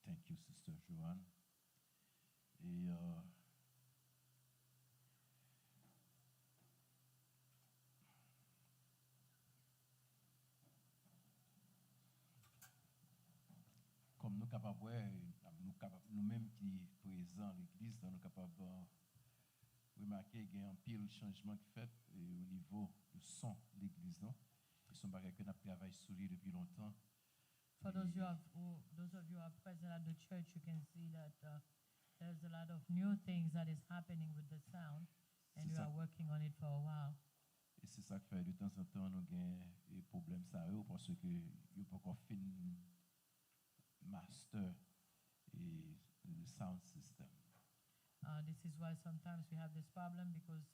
Thank you, Sister Joanne. Et comme nous capables, nous-mêmes qui présents à l'église, nous capables de remarquer qu'il y a un pile changement qui fait au niveau du son de l'église. Ils sont bagages que nous travaillons sur lui depuis longtemps. For those of you who are present at the church, you can see that there's a lot of new things that is happening with the sound, and we are working on it for a while. Et c'est ça qui fait de temps en temps nous avons des problèmes sérieux parce que nous pas encore fin master et le sound system. This is why sometimes we have this problem because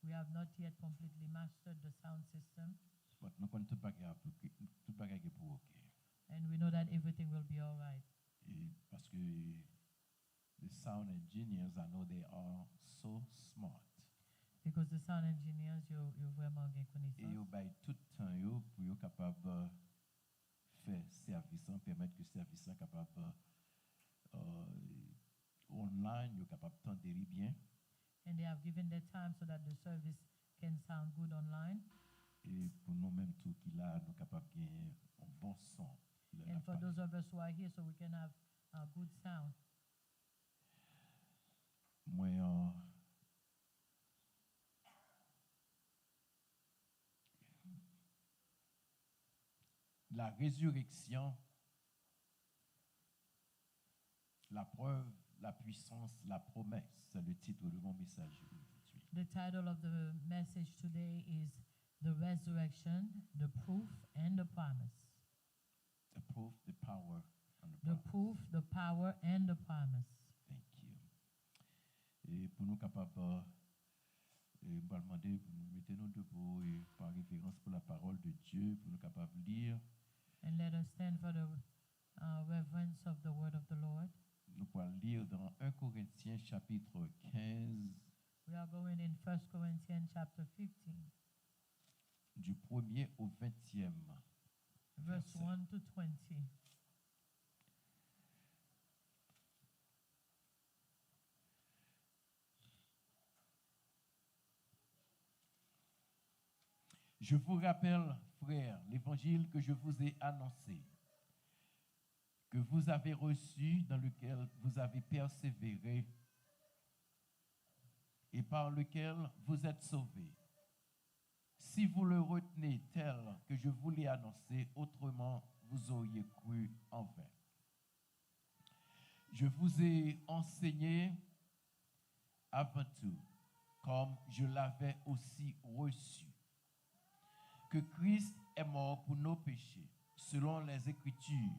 we have not yet completely mastered the sound system. But nous connaissons tout bagage pour OK. And we know that everything will be all right. Et parce que the sound engineers, I know they are so smart. Because the sound engineers, you vraiment bien connaissance. Et ils baillent tout le temps yo pour être capable de faire service, permettre que service soit capable online, yo capable d'entendre bien. And they have given their time so that the service can sound good online. Et pour nous-mêmes tout qui là, nous capables de gagner un bon son. And for those of us who are here, so we can have a good sound. Moi, la résurrection, la preuve, la puissance, la promesse, c'est le titre de mon message aujourd'hui. The title of the message today is The Resurrection, the Proof, and the Promise. The proof, the power, and the The promise. proof, the power, and the promise. Thank you. Et pour nous capables, on va demander pour nous mettre nous debout et par référence pour la parole de Dieu, pour nous capables de lire. And let us stand for the reverence of the word of the Lord. Nous pourrons lire dans 1 Corinthiens chapitre 15, We are going in 1 Corinthians chapter 15, du 1er au 20e. verse 1 to 20. Je vous rappelle, frères, l'évangile que je vous ai annoncé, que vous avez reçu, dans lequel vous avez persévéré et par lequel vous êtes sauvés. Si vous le retenez tel que je vous l'ai annoncé, autrement vous auriez cru en vain. Je vous ai enseigné avant tout, comme je l'avais aussi reçu, que Christ est mort pour nos péchés, selon les Écritures,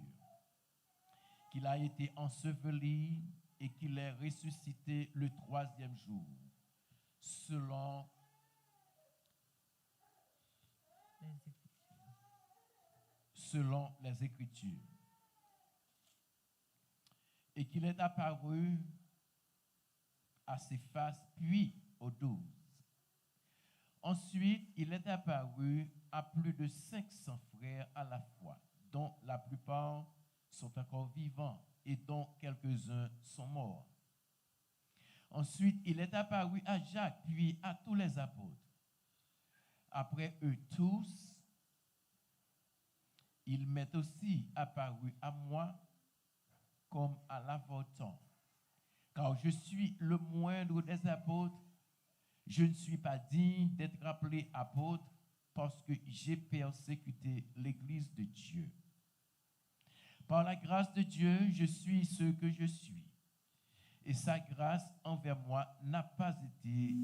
qu'il a été enseveli et qu'il est ressuscité le 3e jour, selon les Écritures, et qu'il est apparu à ses faces, puis aux 12. Ensuite, il est apparu à plus de 500 frères à la fois, dont la plupart sont encore vivants et dont quelques-uns sont morts. Ensuite, il est apparu à Jacques, puis à tous les apôtres. après eux tous, il m'est aussi apparu à moi comme à l'avant-temps. Car je suis le moindre des apôtres, je ne suis pas digne d'être appelé apôtre parce que j'ai persécuté l'Église de Dieu. Par la grâce de Dieu, je suis ce que je suis. Et sa grâce envers moi n'a pas été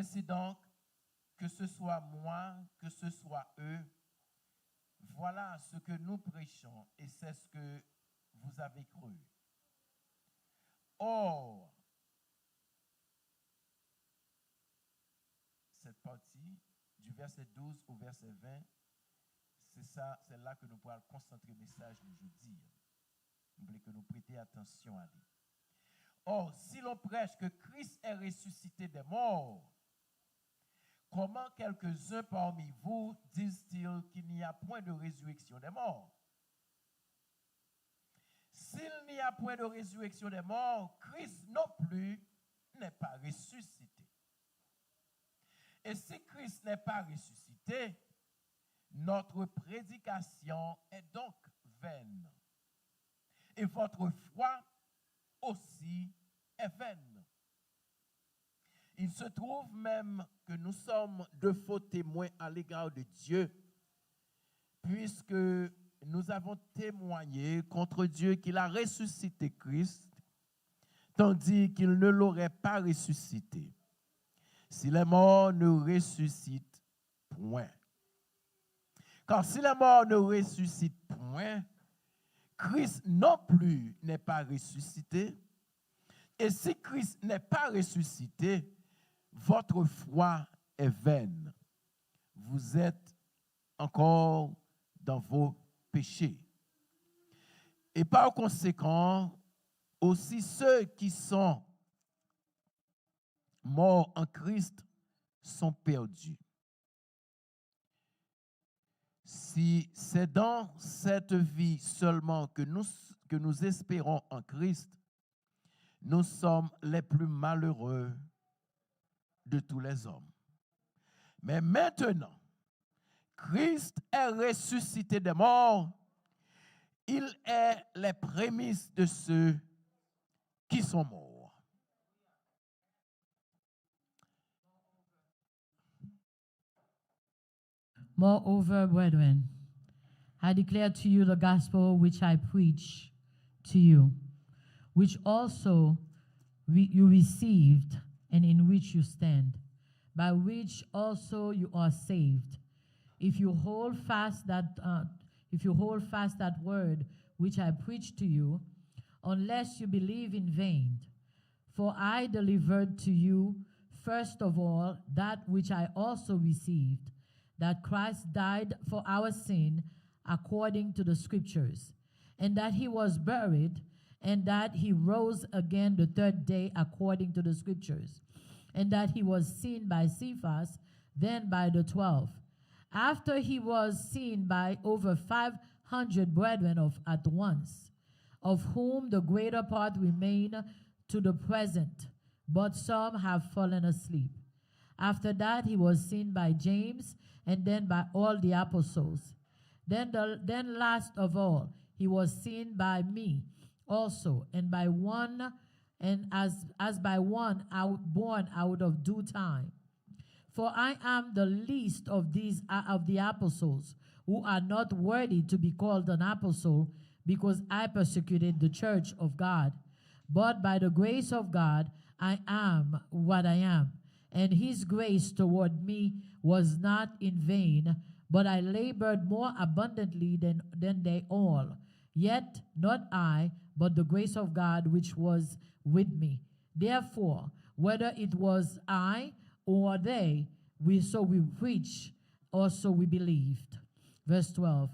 Ainsi donc, que ce soit moi, que ce soit eux, voilà ce que nous prêchons et c'est ce que vous avez cru. Or, cette partie, du verset 12 au verset 20, c'est là que nous pourrons concentrer le message d'aujourd'hui. Vous voulez que nous prêtions attention à lui. Or, si l'on prêche que Christ est ressuscité des morts, comment quelques-uns parmi vous disent-ils qu'il n'y a point de résurrection des morts? S'il n'y a point de résurrection des morts, Christ non plus n'est pas ressuscité. Et si Christ n'est pas ressuscité, notre prédication est donc vaine. Et votre foi aussi est vaine. Il se trouve même que nous sommes de faux témoins à l'égard de Dieu, puisque nous avons témoigné contre Dieu qu'il a ressuscité Christ, tandis qu'il ne l'aurait pas ressuscité. Si les morts ne ressuscitent point. Car si les morts ne ressuscitent point, Christ non plus n'est pas ressuscité. Et si Christ n'est pas ressuscité, votre foi est vaine. Vous êtes encore dans vos péchés. Et par conséquent, aussi ceux qui sont morts en Christ sont perdus. Si c'est dans cette vie seulement que nous espérons en Christ, nous sommes les plus malheureux de tous les hommes. Mais maintenant, Christ est ressuscité des morts. Il est les prémices de ceux qui sont morts. Moreover, brethren, I declare to you the gospel which I preach to you, which also you received and in which you stand, by which also you are saved, if you hold fast that word which I preached to you, unless you believe in vain. For I delivered to you first of all that which I also received, that Christ died for our sin according to the Scriptures, and that he was buried, and that he rose again the third day according to the Scriptures, and that he was seen by Cephas, then by the 12. After he was seen by over 500 brethren at once, of whom the greater part remain to the present, but some have fallen asleep. After that he was seen by James, and then by all the apostles. Then last of all, he was seen by me also, and by one, and as by one born out of due time. For I am the least of the apostles, who are not worthy to be called an apostle, because I persecuted the church of God. But by the grace of God, I am what I am. And his grace toward me was not in vain, but I labored more abundantly than they all. Yet not I, but the grace of God which was with me. Therefore, whether it was I or they, So we preach, also we believed. Verse 12.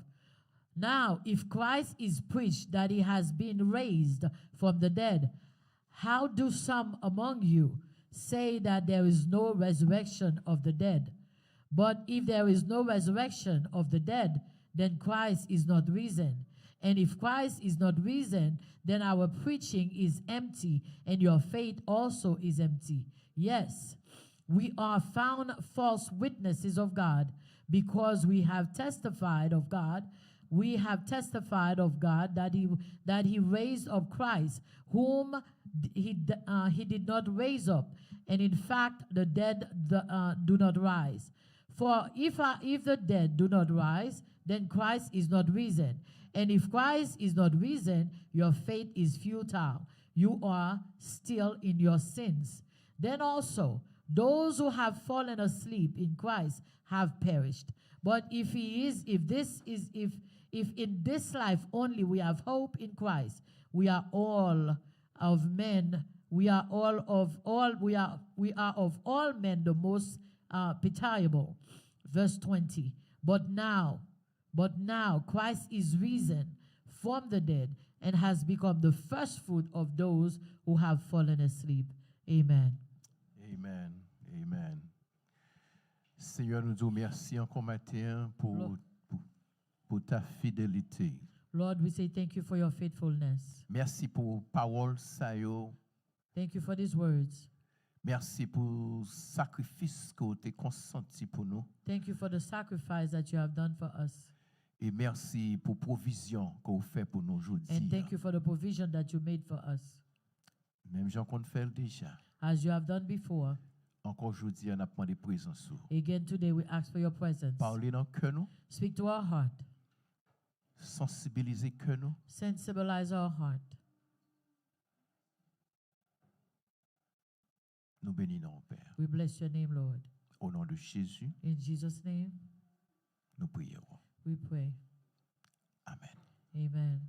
Now, if Christ is preached that he has been raised from the dead, how do some among you say that there is no resurrection of the dead? But if there is no resurrection of the dead, then Christ is not risen. And if Christ is not risen, then our preaching is empty, and your faith also is empty. Yes, we are found false witnesses of God, because we have testified of God. We have testified of God that he raised up Christ, whom he did not raise up, and in fact the dead do not rise. For if the dead do not rise, then Christ is not risen. And if Christ is not risen, your faith is futile. You are still in your sins. Then also, those who have fallen asleep in Christ have perished. But if in this life only we have hope in Christ, we are of all men the most pitiable. Verse 20. But now Christ is risen from the dead and has become the first fruit of those who have fallen asleep. Amen. Amen. Amen. Seigneur, nous disons merci encore matin pour ta fidélité. Lord, we say thank you for your faithfulness. Merci pour parole ça yo. Thank you for these words. Merci pour sacrifice que tu as consenti pour nous. Thank you for the sacrifice that you have done for us. Et merci pour provision que vous faites pour nous aujourd'hui. And thank you for the provision that you made for us. Même gens qu'on fait déjà. As you have done before. Encore aujourd'hui, on a demandé présence. Again today we ask for your presence. Parlez dans cœur nous. Speak to our heart. Sensibiliser cœur nous. Sensibilize our heart. Nous bénissons, Père. We bless your name, Lord. Au nom de Jésus. In Jesus' name. Nous prions. We pray. Amen. Amen.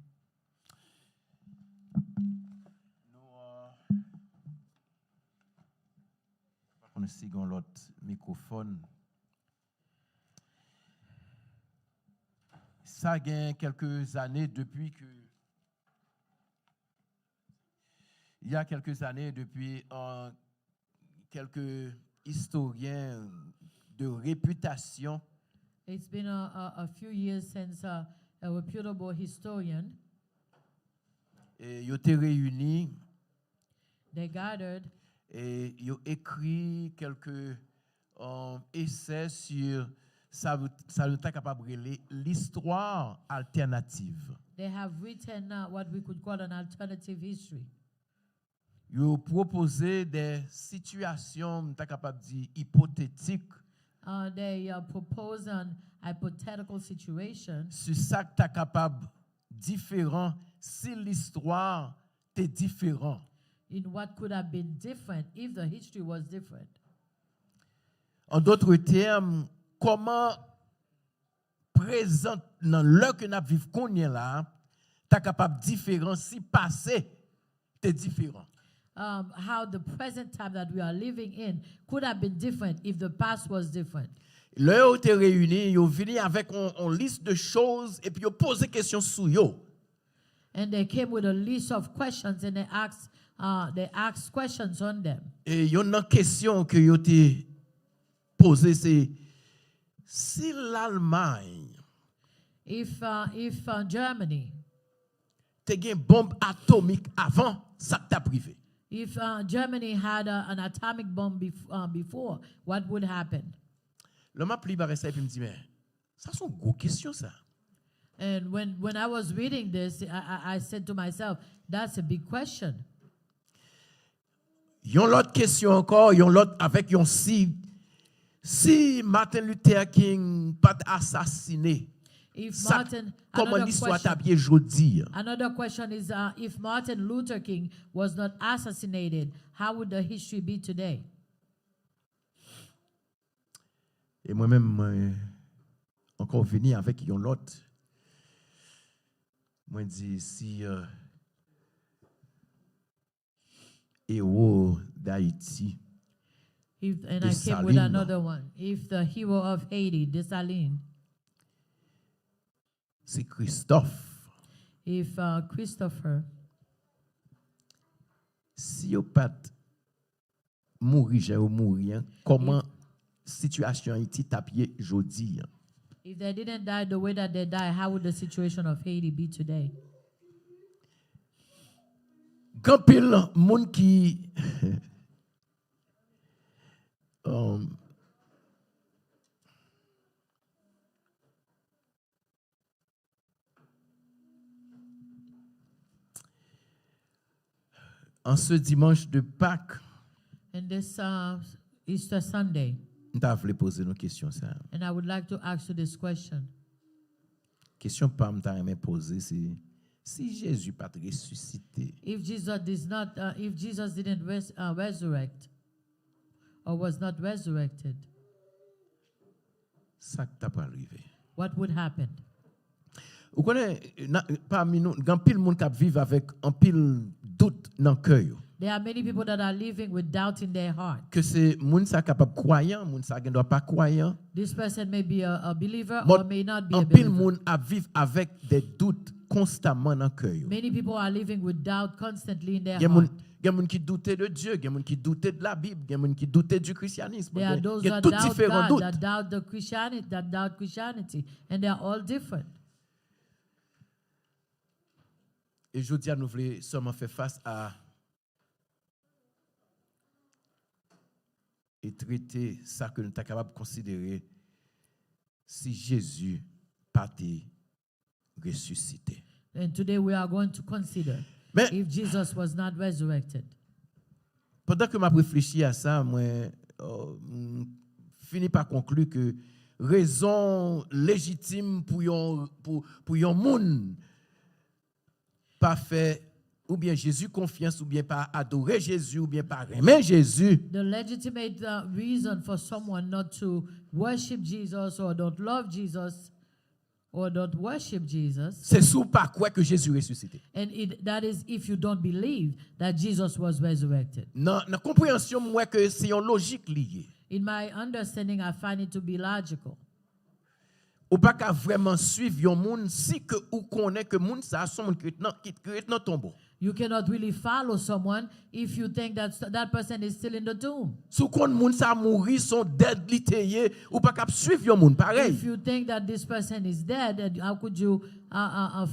On a signé l'autre microphone. Ça a quelques années depuis que. Il y a quelques années depuis quelques historiens de réputation. It's been a few years since a reputable historian. Et ils étaient réunis. They gathered. Et ils ont écrit quelques essais sur ça nous est capable de l'histoire alternative. They have written what we could call an alternative history. Ils ont proposé des situations capable de dire hypothétiques. They propose an hypothetical situation. Sur ça que tu capable différent si l'histoire était différente. In what could have been different if the history was different. En d'autres termes, comment présent dans l'heure que nous vivons qu'on est là, tu capable différent si passé était différent. How the present time that we are living in could have been different if the past was different. Là où tu es réunis, ils viennent avec une liste de choses et puis ils posent des questions sur eux. And they came with a list of questions and they asked questions on them. Et il y a une question que ils ont posée, c'est si l'Allemagne If Germany, te une bombe atomique avant, ça t'a privé. If Germany had an atomic bomb before, what would happen? Le m'a pris par ça et puis me dit mais ça sont gros questions ça. And when I was reading this, I said to myself, that's a big question. Yon l'autre question encore, yon l'autre avec yon si Martin Luther King pas assassiné. Comment l'histoire t'a bien jodi? Another question is if Martin Luther King was not assassinated, how would the history be today? Et moi-même encore venir avec yon l'autre. Moi dis si héros d'Haïti And I came with another one. If the hero of Haiti, Dessalines. C'est Christophe. If Christopher. Si yo pat mouri, j'ai mouri, comment situation Haïti tapie jodi? If they didn't die the way that they died, how would the situation of Haiti be today? Grand pile moun qui en ce dimanche de Pâques, and this Easter Sunday, je voulais poser une question. And I would like to ask you this question. Question pas me poser, c'est si Jésus pas ressuscité. If Jesus didn't resurrect or was not resurrected, ça t'a pas arrivé. What would happen? Vous connaissez parmi nous, grand pile monde qui vivent avec un pile doute dans le cœur. There are many people that are living with doubt in their heart. Que c'est monde ça capable croyant, monde ça qui doit pas croyant. This person may be a believer or may not be a believer. Pile monde a vivre avec des doutes constamment dans le cœur. Many people are living with doubt constantly in their heart. Il y a des gens qui doutent de Dieu, il y a des gens qui doutent de la Bible, il y a des gens qui doutent du christianisme. There are those that doubt God, that doubt Christianity, and they are all different. Et je dis à nous voulons seulement faire face à et traiter ça que nous sommes capables de considérer si Jésus pas été ressuscité. And today we are going to consider if Jesus was not resurrected. Pendant que je réfléchis à ça, moi finis par conclure que raison légitime pour un monde pas fait ou bien Jésus confiance ou bien pas adorer Jésus ou bien pas aimer Jésus. The legitimate reason for someone not to worship Jesus or don't love Jesus or don't worship Jesus. C'est sous pas quoi que Jésus ressuscité. And that is if you don't believe that Jesus was resurrected. Non, la compréhension moi que c'est une logique liée. In my understanding, I find it to be logical. Ou pas qu'à vraiment suivre un monde si que ou connaît que monde ça son monde qui est dans tombeau. You cannot really follow someone if you think that person is still in the tomb. Sous qu'on monde ça mourir son dead littéraire ou pas qu'à suivre un monde pareil. If you think that this person is dead, how could you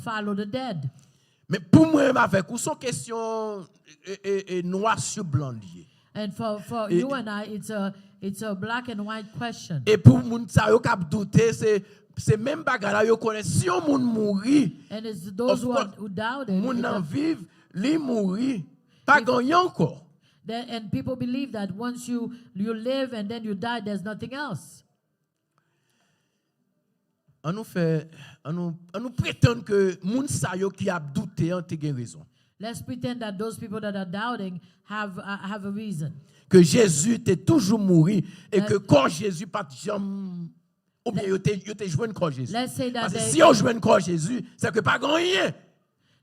follow the dead? Mais pour moi avec ou son question noir sur blanc lié. And for you and I, it's a black and white question. Et pour moun ça yo k'ap douter c'est même bagarre yo connaît si on moun mouri. And it's those who doubt it. Moun nan vive li mouri pas gagné encore. And people believe that once you live and then you die, there's nothing else. On nous prétend que moun sa yo qui a douté ont raison. Let's pretend that those people that are doubting have a reason. Que Jésus était toujours mouru et que quand Jésus pas jamais ou bien yo te joindre corps Jésus. Parce que si on joindre corps Jésus, c'est que pas rien.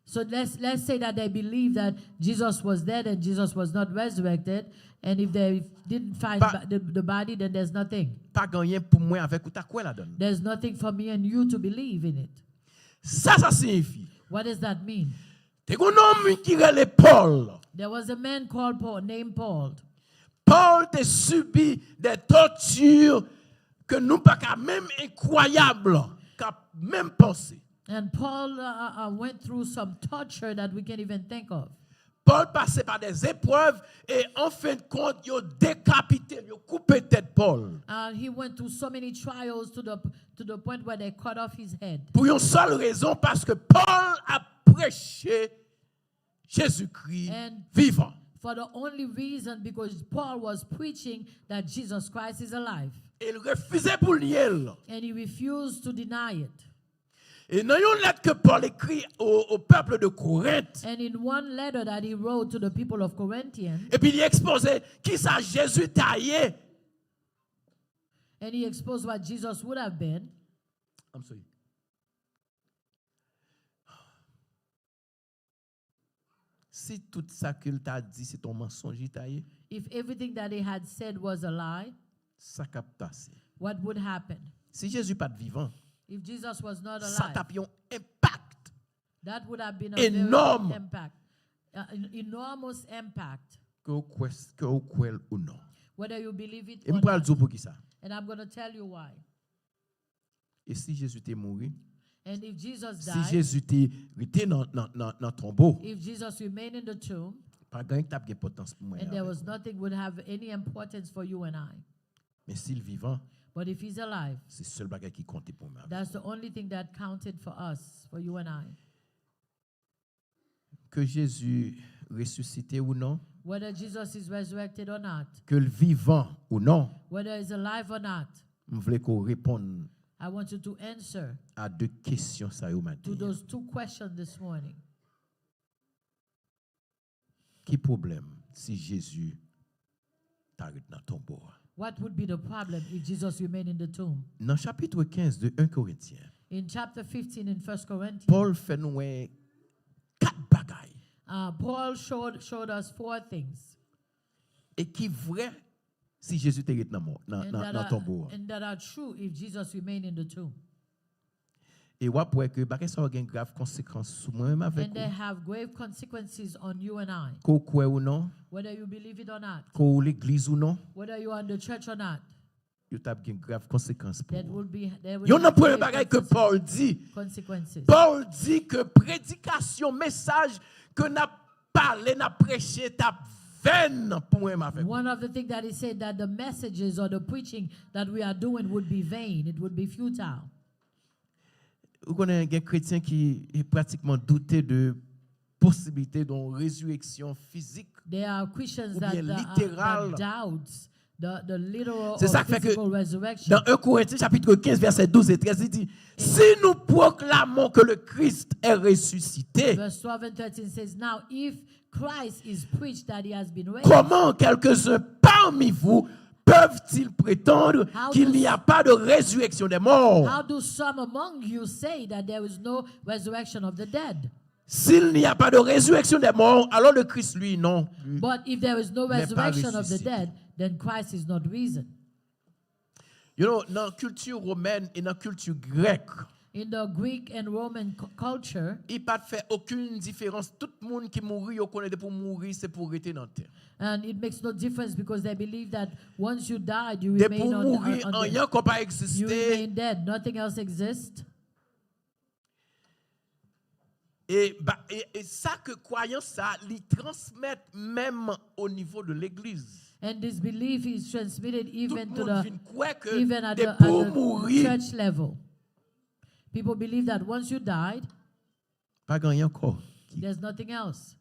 So let's say that they believe that Jesus was dead and Jesus was not resurrected, and if they didn't find the body, then there's nothing. Pas rien pour moi avec ou ta quoi la donne. There's nothing for me and you to believe in it. Ça signifie. What does that mean? T'es un homme qui relève Paul. There was a man called Paul, named Paul. Paul a subi des tortures que nous pas même incroyables, qu'à même penser. And Paul went through some torture that we can't even think of. Paul passait par des épreuves et en fin de compte, il a décapité, il a coupé tête Paul. He went through so many trials to the point where they cut off his head. Pour une seule raison, parce que Paul a prêché Jésus-Christ vivant. For the only reason, because Paul was preaching that Jesus Christ is alive. Il refusait pour nier. And he refused to deny it. Et dans une lettre que Paul écrit au peuple de Corinthe. And in one letter that he wrote to the people of Corinthians. Et puis il exposait qui ça Jésus taillé. And he exposed what Jesus would have been. I'm sorry. si tout ça que t'a dit c'est ton mensonge, if everything that he had said was a lie, ça capte. what would happen? Si Jésus pas de vivant, If Jesus was not ça alive, t'a un impact that would have been a énorme. very impact, enormous impact, que ou croit ou non. whether you believe it Et or me pral not. dire pour qui ça. And I'm going to tell you why. Et si Jésus était mort, And if Jesus si died, Jésus était resté dans tombeau, if Jesus remained in the tomb, pas gagne t'a de importance pour moi. and there was nothing would have any importance for you and I. Mais s'il vivant, But if he's alive, c'est seul bagage qui compte pour moi. that's the only thing that counted for us, for you and I. Que Jésus ressuscité ou non, Whether Jesus is resurrected or not, que le vivant ou non, whether he's alive or not, je voulais qu'on réponde I want you to answer à deux questions ça yo matin. to those two questions this morning. Qui problème si Jésus t'arrête dans ton tombeau? What would be the problem if Jesus remained in the tomb? Dans chapitre 15 de 1 Corinthiens, In chapter 15 in 1 Corinthians, Paul fait nous quatre bagailles Paul showed us four things et qui vrai si Jésus t'arrête dans tombeau. and that are true if Jesus remained in the tomb. Et après que bagay ça a une grave conséquence sur moi-même avec And they have grave consequences on you and I, qu'on croit ou non, whether you believe it or not, qu'on l'église ou non, whether you are in the church or not. il y a une grave conséquence pour There vous. will be Il y a un have premier grave bagay que Paul dit. consequences. Paul dit que prédication, message que n'a parlé, n'a prêché, t'a vaine pour moi avec vous. One of the things that he said that the messages or the preaching that we are doing would be vain, it would be futile. Vous connaissez des chrétiens qui est pratiquement douté de possibilité d'une résurrection physique. There are Christians Ou that, bien that littéral. doubts the literal C'est ça or qui fait que physical resurrection. dans 1 Corinthiens chapitre 15 verset 12 et 13 il dit si nous proclamons que le Christ est ressuscité, Verse 12 and 13 says, now if Christ is preached that he has been raised, comment quelques-uns parmi vous peuvent-ils prétendre How qu'il does- n'y a pas de résurrection des morts? how do some among you say that there is no resurrection of the dead? S'il n'y a pas de résurrection des morts, alors le Christ, lui, non. plus. But if there is no N'est pas resurrection of the ressuscité. dead, then Christ is not risen. You know, dans la culture romaine et dans la culture grecque, In the Greek and Roman culture, il n'y a pas fait aucune différence. Tout le monde qui mourit, on connaît pour mourir, c'est pour rester dans la terre. and it makes no difference because they believe that once you died, you De remain pour on mourir, the rien qu'on pas you exister. remain dead. Nothing else exists. Et ça que croyance, ça, ils transmettent même au niveau de l'église. And this belief is transmitted Tout even le to monde the vient croire que even at de the, pour at the mourir, church level. People believe that once you died, pas rien encore. there's nothing else.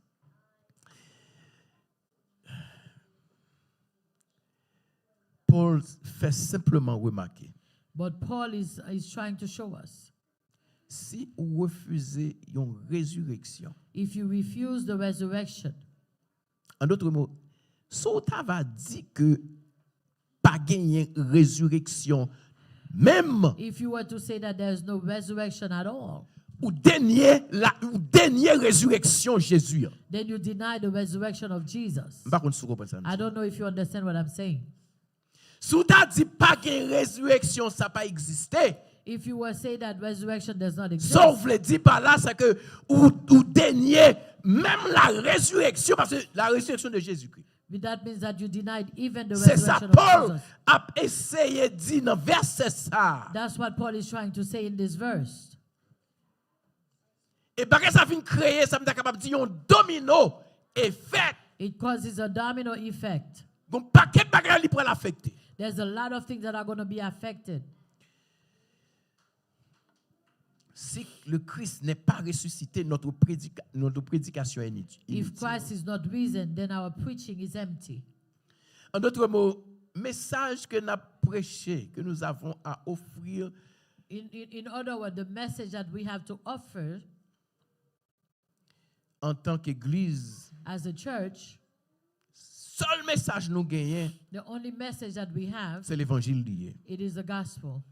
Paul fait simplement remarquer, But Paul is trying to show us, si vous refusez une résurrection, if you refuse the resurrection, en d'autres mots, si vous avez dit que pas gagné résurrection, même if you were to say that there's no resurrection at all, ou dernier résurrection Jésus. then you deny the resurrection of Jesus. Par contre, si vous comprenez ça. I don't know if you understand what I'm saying. Si vous avez dit pas gagné résurrection, ça n'a pas existé. If you were to say that resurrection does not exist, Ça, vous voulez dire par là, c'est que ou dernier, même la résurrection, parce que la résurrection de Jésus-Christ. that means that you denied even the C'est ça, resurrection of Paul Jesus. a essayé de dire dans verset ça. That's what Paul is trying to say in this verse. Et parce que ça vient créer, ça me capable de dire un domino effet. It causes a domino effect. Un paquet de bagages qui pourrait l'affecter. There's a lot of things that are going to be affected. Si le Christ n'est pas ressuscité, notre prédication est inutile. If Christ is not risen, then our preaching is empty. En d'autres mots, message que nous avons prêché, que nous avons à offrir, In other words, the message that we have to offer en tant qu'Église, as a church, seul message nous gagnons, the only message that we have, c'est l'évangile lié. it is the gospel.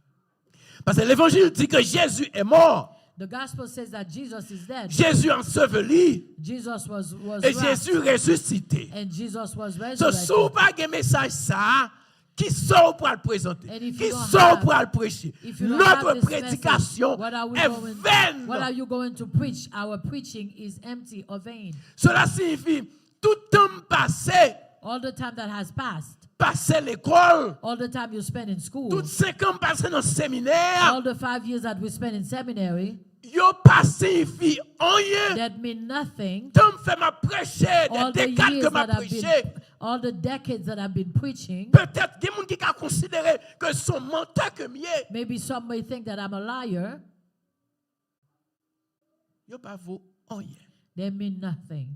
Parce que l'évangile dit que Jésus est mort. The gospel says that Jesus is dead. Jésus enseveli. Jesus was Et wrapped, Jésus ressuscité. and Jesus was So, resurrected. si vous n'avez pas un message ça, qui sort pour le présenter? And if Qui you don't sort have- pour le prêcher? If you don't have Notre this prédication message, what are est you vaine. going to preach? Our preaching is empty or vain. Cela signifie tout temps passé, All the time that has passed, passé l'école, all the time you spent in school, tout 5 ans passé dans le séminaire, all the 5 years that we spent in seminary, yo pas signifie rien. that mean nothing. Tant fait m'a prêché, All des the décades years que m'a that I've prêché. been, all the decades that I've been preaching, Peut-être qu'il y a des gens qui ont considéré que son menteur que mieux, maybe some may think that I'm a liar. yo pas vaut rien. They mean nothing.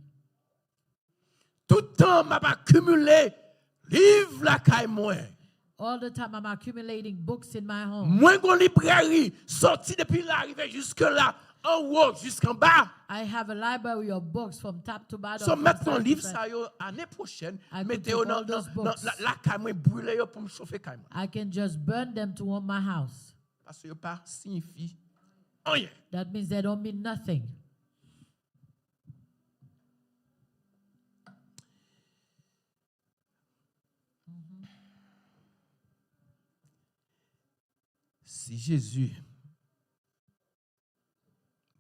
Tout le temps m'a accumulé livre la caille moi. All the time I'm accumulating books in my home. Moi gon librairie sorti depuis l'arrivée jusque là, en haut jusqu'en bas. I have a library of books from top to bottom. So from maintenant side to livre side. ça yo année prochaine, I could mettez take au dans all those books. la caille moi brûler yo pour me chauffer caille moi. I can just burn them to warm my house. Parce que yo pas signifie rien. That means they don't mean nothing. Si Jésus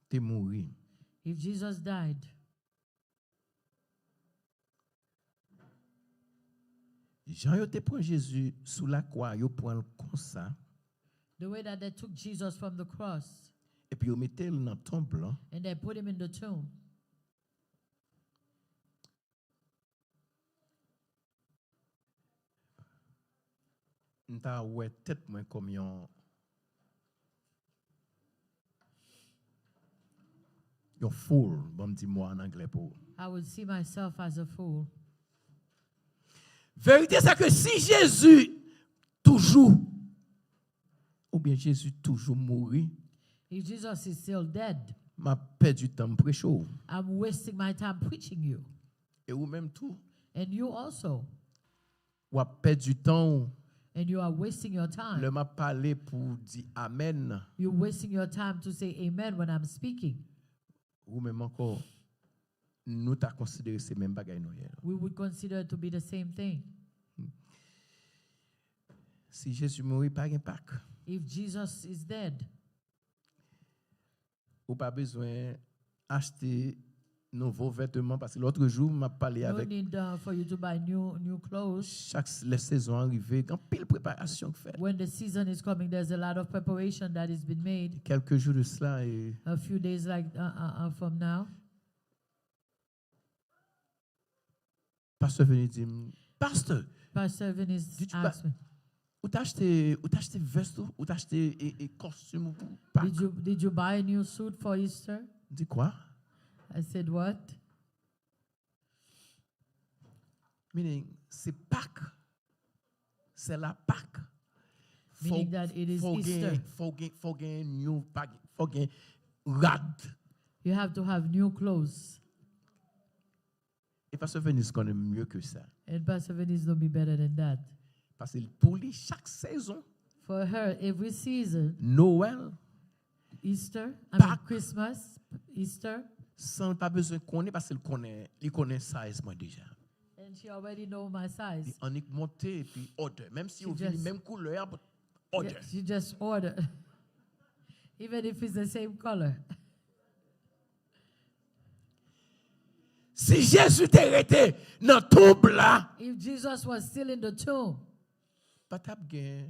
t'est mort, If Jesus died, Jean yo te prend Jésus sous la croix, yo prend le comme ça, the way that they took Jesus from the cross et puis yo mettait le dans tombe là. and they put him in the tomb, N'ta ouais tête moi comme yon fool, bon me dit moi en anglais pour. I would see myself as a fool. Vérité c'est que si Jésus toujours ou bien Jésus toujours mourir, If Jesus is still dead, m'a perdu temps prêcher I'm wasting my time preaching you. et ou même tout And you also. ou a perdu temps And you are wasting your le time. m'a parlé pour dire amen You're wasting your time to say amen when I'm speaking. ou même encore nous t'a considéré ces mêmes bagages nous hier. We would consider it to be the same thing. Si Jésus mourit pas impact If Jesus is dead, ou pas besoin acheter nouveaux vêtements parce que l'autre jour m'a parlé no avec need for you to buy new clothes. chaque les saisons arrivées quand pile préparation fait When the season is coming, there's a lot of preparation that has been made. quelques jours de cela et A few days from now, pasteur venu dire pasteur Pastor Vinny's Did you asked me, ou t'as acheté veste ou t'as acheté et costume ou pas did you buy a new suit for Easter? dit quoi I said, what? meaning c'est Pâques c'est la Pâques Meaning that it is Easter. faut gain new Pâques faut gain rad You have to have new clothes. et pasteur Venus connaît mieux que ça And Pastor Vinny's don't be better than that. parce que pour lui chaque saison For her, every season, Noël Easter, Pâques. Christmas, Easter, sans pas besoin de connaître parce qu'il connaît size moi déjà. and she already know my size. On est monté et puis order. Même si She on vit just- même couleur, order. Yeah, she just order. Even if it's the same color. Si Jésus t'est resté dans tombe là, If Jesus was still in the tomb, pas tap gain.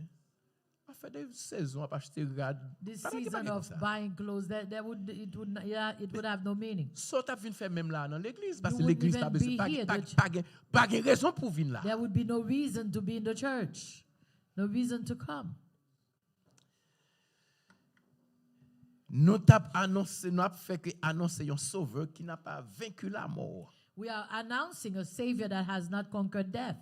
On fait des saisons à acheter rad. this Pas season gain of ça. buying clothes, it would have no meaning. So t'as venu faire même là dans l'église parce You que l'église wouldn't pas even besoin be here, pas gain raison pour venir là. There would be no reason to be in the church, no reason to come. Nous t'a annoncé, nous a fait que annoncer un sauveur qui n'a pas vaincu la mort. We are announcing a Savior that has not conquered death.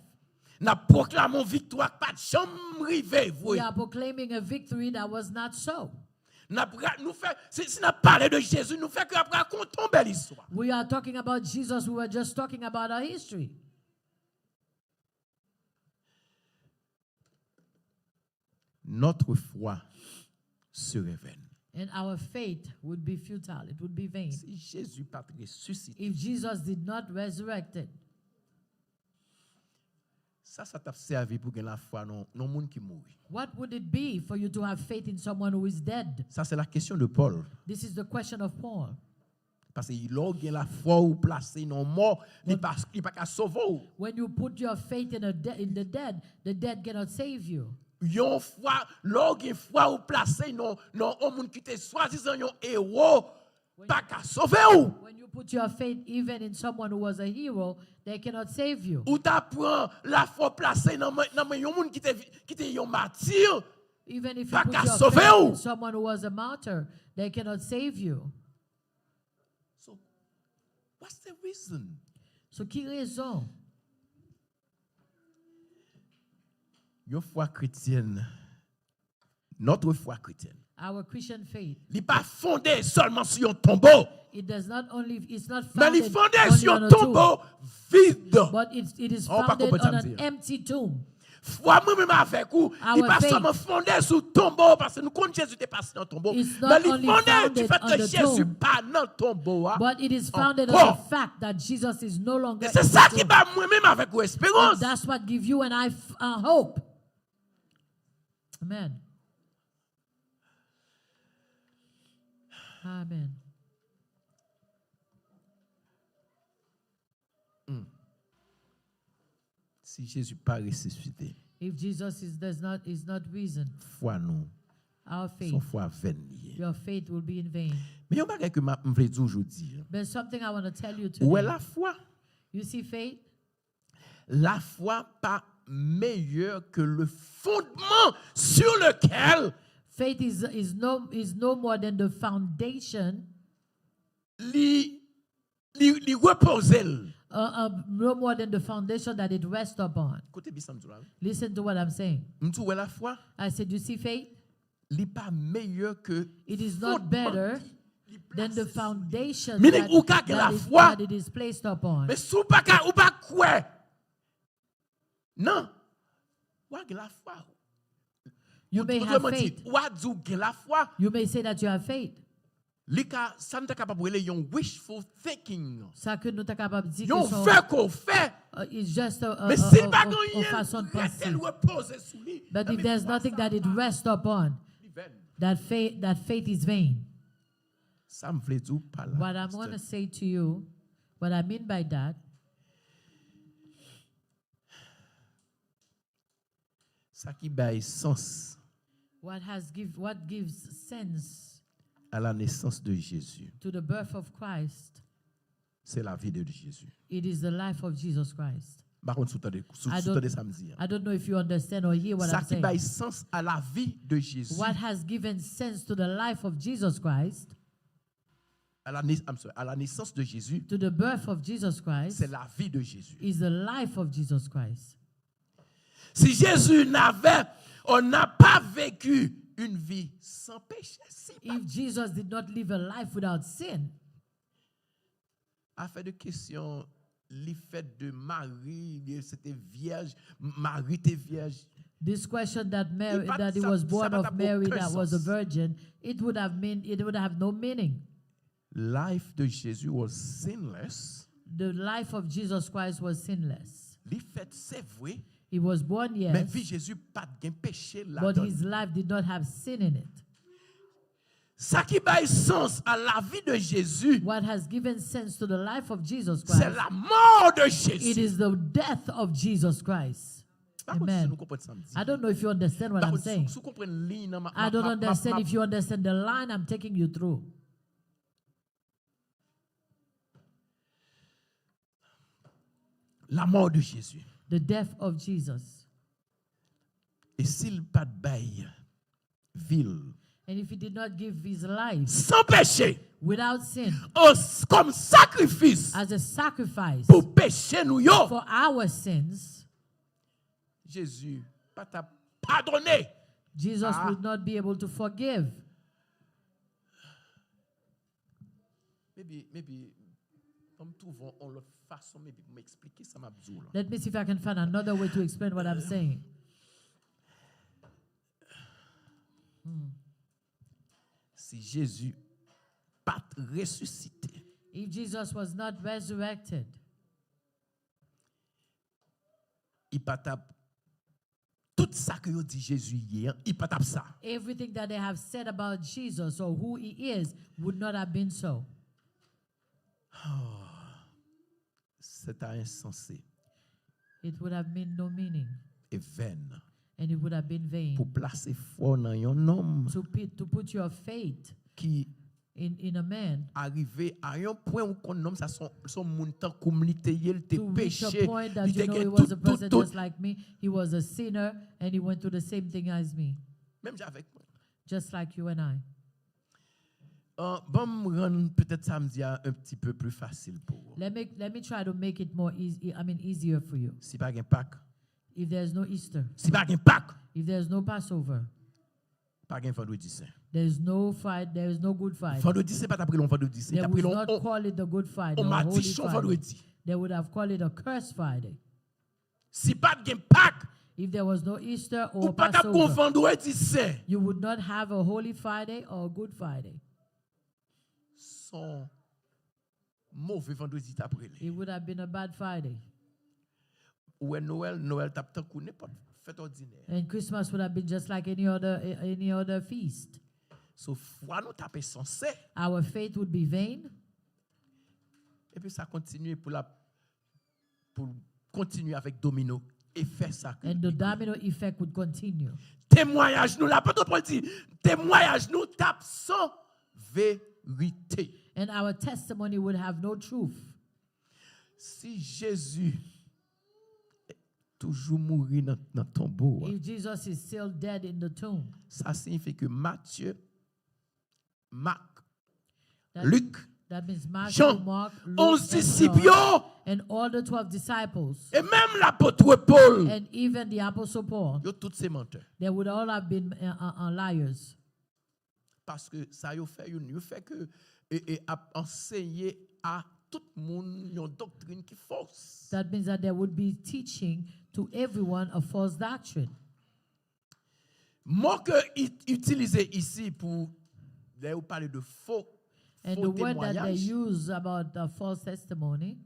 Nous proclamons victoire pas de chambre rivé. We are proclaiming a victory that was not so. Nous fait si n'a parlé de Jésus, nous fait que après raconter une belle histoire. We are talking about Jesus. We were just talking about our history. Notre foi se révèle. And our faith would be futile. It would be vain. Si Jésus pas ressuscité, If Jesus did not resurrect it, ça t'a servi pour gagner la foi non monde qui mourit. what would it be for you to have faith in someone who is dead? Ça c'est la question de Paul. This is the question of Paul. Parce qu'il a gagné la foi ou placé non mort, il pas qu'à sauver. When you put your faith in the dead cannot save you. Yon foi, l'orgue foi ou placé non au monde qui te soi-disant yon héros, pas qu'à sauver ou. When you put your faith even in someone who was a hero, they cannot save you. Ou t'apprends la foi placée dans yon monde qui te yon martyr, Even if you pas put qu'à your sauver faith ou. in someone who was a martyr, they cannot save you. So, what's the reason? So, qui raison? Yon foi chrétienne, notre foi chrétienne, Our Christian faith, n'est pas fondée seulement sur un tombeau, it's not mais il est founded fondé only sur on un a tomb, tombeau vide. but it is On va founded comprendre on ça an me dire. empty tomb. Foi moi-même avec vous, il n'est Our pas faith. seulement fondé sur le tombeau, parce que nous connaissons Jésus était passé dans le tombeau, It's mais not il est only fondé founded du fait on que the Jésus tomb, pas dans le tombeau. But it is founded on Encore. the fact that Jesus is no longer Et in c'est the ça qui tomb. va moi-même avec vous And espérance. that's what gives you and I hope. Amen. Amen. Si Jésus pas ressuscité, If Jesus is not risen, foi nous, our faith, son foi vaine liée. your faith will be in vain. Mais il y a un bagage que je veux dire aujourd'hui. There's something I want to tell you Où est today. la foi? You see, faith, La foi pas meilleure que le fondement sur lequel faith is no more than the foundation, li repose. no more than the foundation that it rests upon. Côté bisam du là. Listen to what I'm saying. M'tou où est la foi? I said, you see, faith, Li pas meilleur que it is not fondement better li than the place. foundation Meaning, ou ka gen la foi. that it is placed upon. Mais sou pas ka ou pas quoi? Non. Ou gen la foi. You may have faith. Ou a dou gen la foi. You may say that you have faith. Li ka ça n'ta capable rele yon wishful thinking. Ça que nous sommes capables de dire Yon que son, fait qu'on fait. it's just a Mais s'il pas façon de penser. elle repose sous lui. But if there's nothing that it rests upon, that faith is vain. Ça me vle dou par là. What I'm going to say to you, what I mean by that, Ça qui baille sens what gives sense à la naissance de Jésus, to the birth of Christ, c'est la vie de Jésus. it is the life of Jesus Christ. Par contre, sous I don't- samedi. I don't know if you understand or hear what Ça I'm qui saying. baille sens à la vie de Jésus, What has given sense to the life of Jesus Christ, à la naissance de Jésus, to the birth of Jesus Christ, c'est la vie de Jésus. is the life of Jesus Christ. Si Jésus on n'a pas vécu une vie sans péché. Si If Jesus did not live a life without sin, affaire de question, les fêtes de Marie, c'était vierge, Marie était vierge. this question that Mary, pas- that he ça- was ça born n'a of Mary aucun that was a sens. virgin, it would have no meaning. Life de Jésus was sinless. The life of Jesus Christ was sinless. Les fêtes, c'est vrai, He was born, mais yes, vie Jésus pas de péché but là-dedans. his life did not have sin in it. Ça qui baille sens à la vie de Jésus, What has given sense to the life of Jesus c'est Christ, la mort de it Jésus. is the death of Jesus Christ. Par contre, si Amen. nous comprenons samedi. I don't know if you understand what Par I'm contre, saying. si vous comprenez ligne dans ma- I don't ma- understand ma- if you understand the line I'm taking you through. la mort de Jésus. The death of Jesus. Et s'il pas de bail, vil, And if he did not give his life sans péché, without sin comme sacrifice as a sacrifice pour pécher nous yo, for our sins, Jésus pas t'a pardonné. Jesus Ah. would not be able to forgive. Maybe, comme trouvons on le façon, maybe pour m'expliquer ça m'a besoin. Let me see if I can find another way to explain what I'm saying. si Jésus pas ressuscité, if Jesus was not resurrected, il pas tape tout ça que yo dit Jésus hier, il pas tape ça. everything that they have said about Jesus or who he is would not have been so. C'est insensé It would have been no meaning, et vain and it would have been vain pour placer foi dans un homme to put your faith qui in a man, arrivé à un point où qu'on nomme ça son monde tant comme il te to reach a péché, point that il you te know he gagne was a person tout. just like me. He was a sinner, and he went through the same thing as me, Même avec moi. just like you and I. Bon, me rendre peut-être samedi un petit peu plus facile pour vous. Let me try to make it more easy. I mean, easier for you. Si pas un Pâques, If there's no Easter, si pas un Pâques, if there's no Passover, pas un vendredi saint. there's no Good Friday. Vendredi saint pas t'appris long vendredi saint, They t'appris would long not call it the Good Friday on or m'a Holy dit Friday. vendredi. They would have called it a Cursed Friday. Si pas un Pâques, If there was no Easter ou or pas t'appris Passover, vendredi saint. you would not have a Holy Friday or a Good Friday. Son mauvais vendredi t'appris. It would have been a bad Friday. Ou Noël tape tant qu'on n'importe fête ordinaire. And Christmas would have been just like any other feast. So foi nous taper censé Our faith would be vain, et puis ça continue pour continuer avec domino et faire ça. and the domino effect would continue. Témoignage nous l'apôtre Paul dit témoignage nous tape sans vérité. And our testimony would have no truth. Si Jésus est toujours mourir dans le tombeau, If Jesus is still dead in the tomb, ça signifie que Matthieu, Marc, that, Luc, that means Matthew, Jean, Mark, Luke, 11 and John, disciples and all the 12 disciples, et même l'apôtre Paul, and even the Apostle Paul, yo tous ces menteurs. they would all have been liars. Parce que ça yo fait que et a enseigné à tout le monde une doctrine qui fausse. That means that they would be teaching to everyone a false doctrine. Mot que utilisé ici pour parler de faux And the word that they use about the false testimony,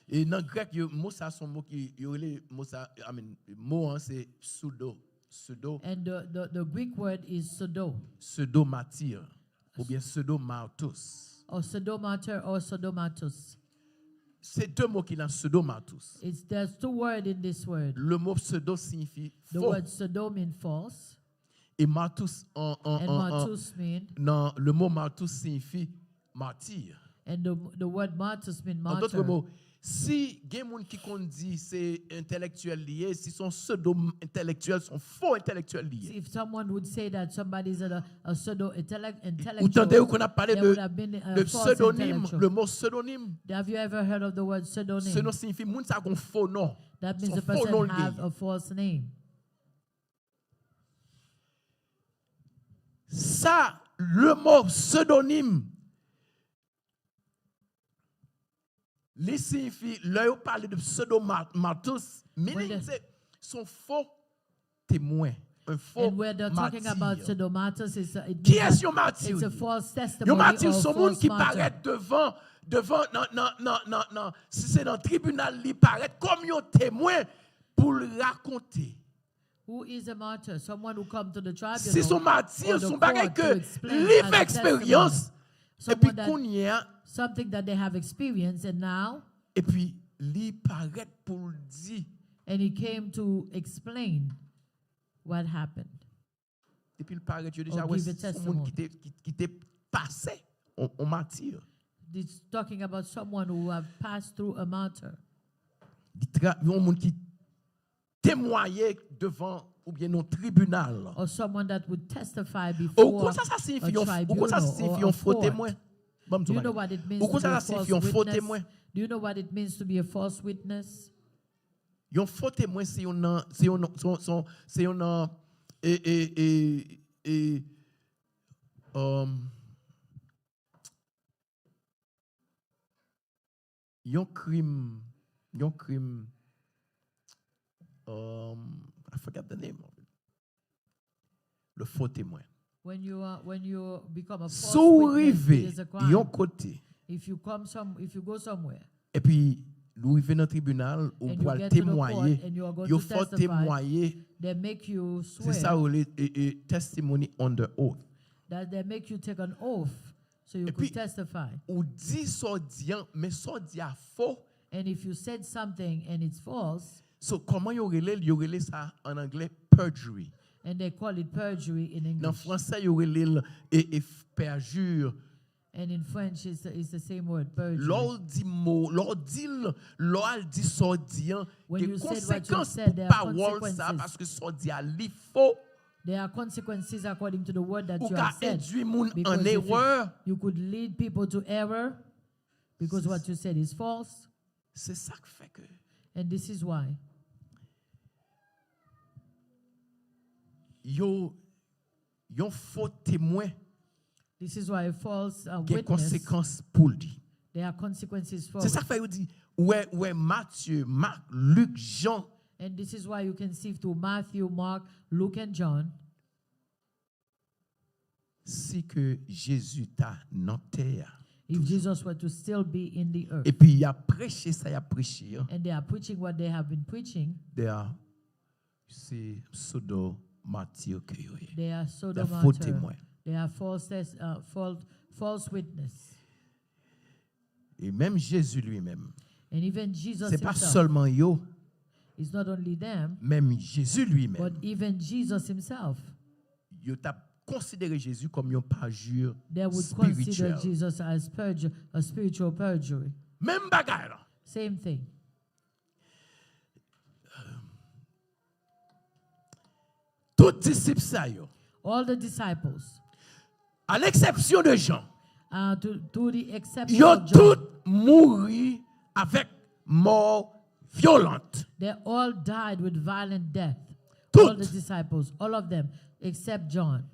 et dans grec mot ça son mot qui mot ça mot c'est pseudo and the Greek word is pseudo-martyr ou bien pseudo-martus. or pseudomater or pseudomatus. C'est deux mots qui dans pseudo-martus. There's two words in this word. Le mot pseudo signifie The faux word pseudo means false, et martus and martus mean, non, le mot martus signifie martyr. and the word martus means En d'autres martyr. mots, si il y a des gens qui dit c'est intellectuel lié, si son pseudo-intellectuels sont faux intellectuels liés. If someone would say that somebody's a pseudo-intellectual, Vous entendez qu'on a parlé they would have been de a false pseudonyme, intellectual. le mot pseudonyme. Have you ever heard of the word Ce pseudonym? nom signifie moun sa kon faux nom. That means Son the faux nom person have lié. a false name. Ça, le mot pseudonyme, il signifie, là, on parle de pseudo-martus, meaning c'est son faux témoin, un faux And where they're talking about martyr. pseudomatus, Qui est ce martyr? it's a false Un testimony martyr, or son false monde qui martyr. paraît devant, non, si c'est dans le tribunal, il paraît comme un témoin pour le raconter. Who is a martyr? Someone who come to the tribunal. Si son martyr, or the son bagage court to que explain livre as a expérience, testimony. et puis Someone that- qu'on y a, Something that they have experienced, and now, et puis il paraît pour le dire. and he came to explain what happened. Et puis il paraît, tu déjà, Or ouais, give a c'est un testimony. monde qui t'est passé en martyr. It's talking about someone who have passed through a martyr. Un monde qui témoignait devant ou bien au tribunal. Or someone that would testify Ou before quoi ça signifie a ou quoi ça tribunal signifie or un a faux court. témoin? Bon, Do you know what it means ou to quoi be a ça false signifie un faux witness? témoin? Do you know what it means to be a false witness? Un faux témoin c'est un crime I forgot the name of it. Le faux témoin. When you become a false Sous witness, it rivé is a crime. yon côté If you go somewhere et puis nous arrivons dans le tribunal ou and pour you get to the témoigner, court and you are going il to faut testify, témoigner. they make you C'est swear ça le testimony under oath. that they make you take an oath so you Et could puis- testify. Ou dit so diant, mais so dit à faux. And if you said something and it's false, So comment yo relève ça en anglais perjury. and they call it perjury in Dans English, français yo relève et perjure. and in French it's the same word, perjury. L'or dit mot, l'or dit so diant, When des you said what you conséquences said, pour there are parole ça consequences. parce que so dit à li faux. There are consequences according to the word that Ou you ka have said. induit moun Because en if erreur. you could lead people to error because what you said is false, C'est ça qui fait que and this is why yon faux témoin this is why a false qui a witness, conséquences pour lui. there are consequences for C'est it. ça qui fait qu'on dit ouais Matthieu, Marc, Luc, Jean, And this is why you can see through Matthew, Mark, Luke, and John, si que Jésus t'a dans terre. if Jesus were to still be in the earth, Et puis il a prêché ça, il a prêché. and they are preaching what they have been preaching, C'est pseudo Matthieu que yo est. they are Des faux sodomater, témoins. they are false witness. Et même Jésus lui-même. And even Jesus C'est pas himself, seulement yo, it's not only them, même Jésus but lui-même. even Jesus himself. Yo t'a considéré Jésus comme un parjure They would consider spirituel. Jesus as a spiritual perjury. Même bagaille là. Same thing. Tout disciple ça yo. All the disciples, À l'exception de Jean, to the exception yo of John, tout mouri avec mort violente. they all died with violent death. Toutes. All the disciples, all of them, except John.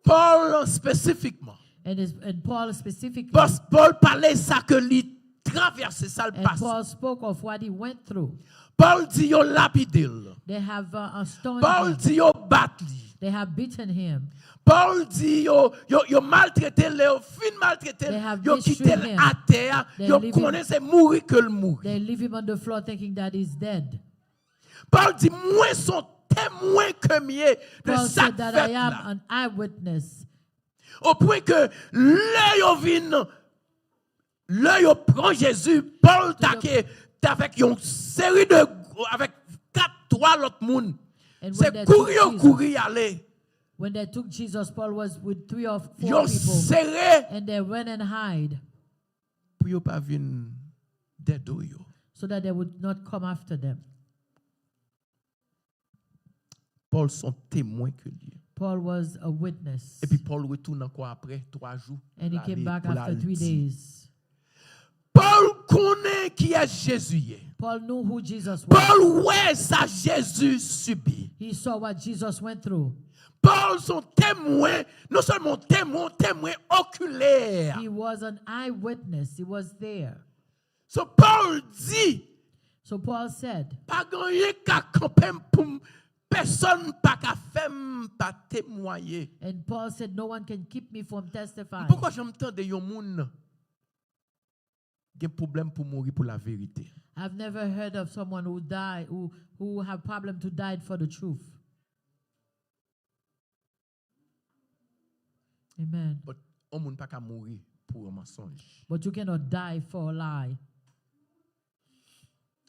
Paul spécifiquement. And Paul specifically, Parce que Paul parlait ça que lui traversé ça le and passé. Paul spoke of what he went through. Paul dit yo lapidil. They have stoned Paul him. dit yo bat li. They have beaten him. Paul dit yo maltraité le, yo fin maltraité, They have yo quitté mistreated le him. à terre, They yo leave connaît c'est mourir que le mourir. They leave him on the floor thinking that he's dead. Paul dit moi son témoin que mieux de Paul ça said that fait I am là. an eyewitness. Au point que là yo vin, là yo prend Jésus, Paul taqué avec une série de avec 3 l'autre monde. And when C'est they took Jesus- courir aller. When they took Jesus, Paul was with 3 or 4 Yo people, serré and they went and hide pour yo pas vinn dead yo. so that they would not come after them. Paul son témoin que lui. Paul was a witness, Et puis Paul retourne encore après 3 jours. and he pour came aller- back pour after aller 3 dire. days. Paul connaît qui est Jésus. Est. Paul knew who Jesus was. Paul ouais ça Jésus subit. He saw what Jesus went through. Paul son témoin, non seulement témoin oculaire. He was an eyewitness. He was there. So Paul dit, So Paul said, pas gagné qu'à camper pour personne pas qu'à faire pas témoigner. and Paul said, no one can keep me from testifying. Pourquoi j'entends de yon moun gen problème pour mourir pour la vérité? I've never heard of someone who died, who have problem to die for the truth. Amen. But on moun pas qu'à mourir pour un mensonge. But you cannot die for a lie.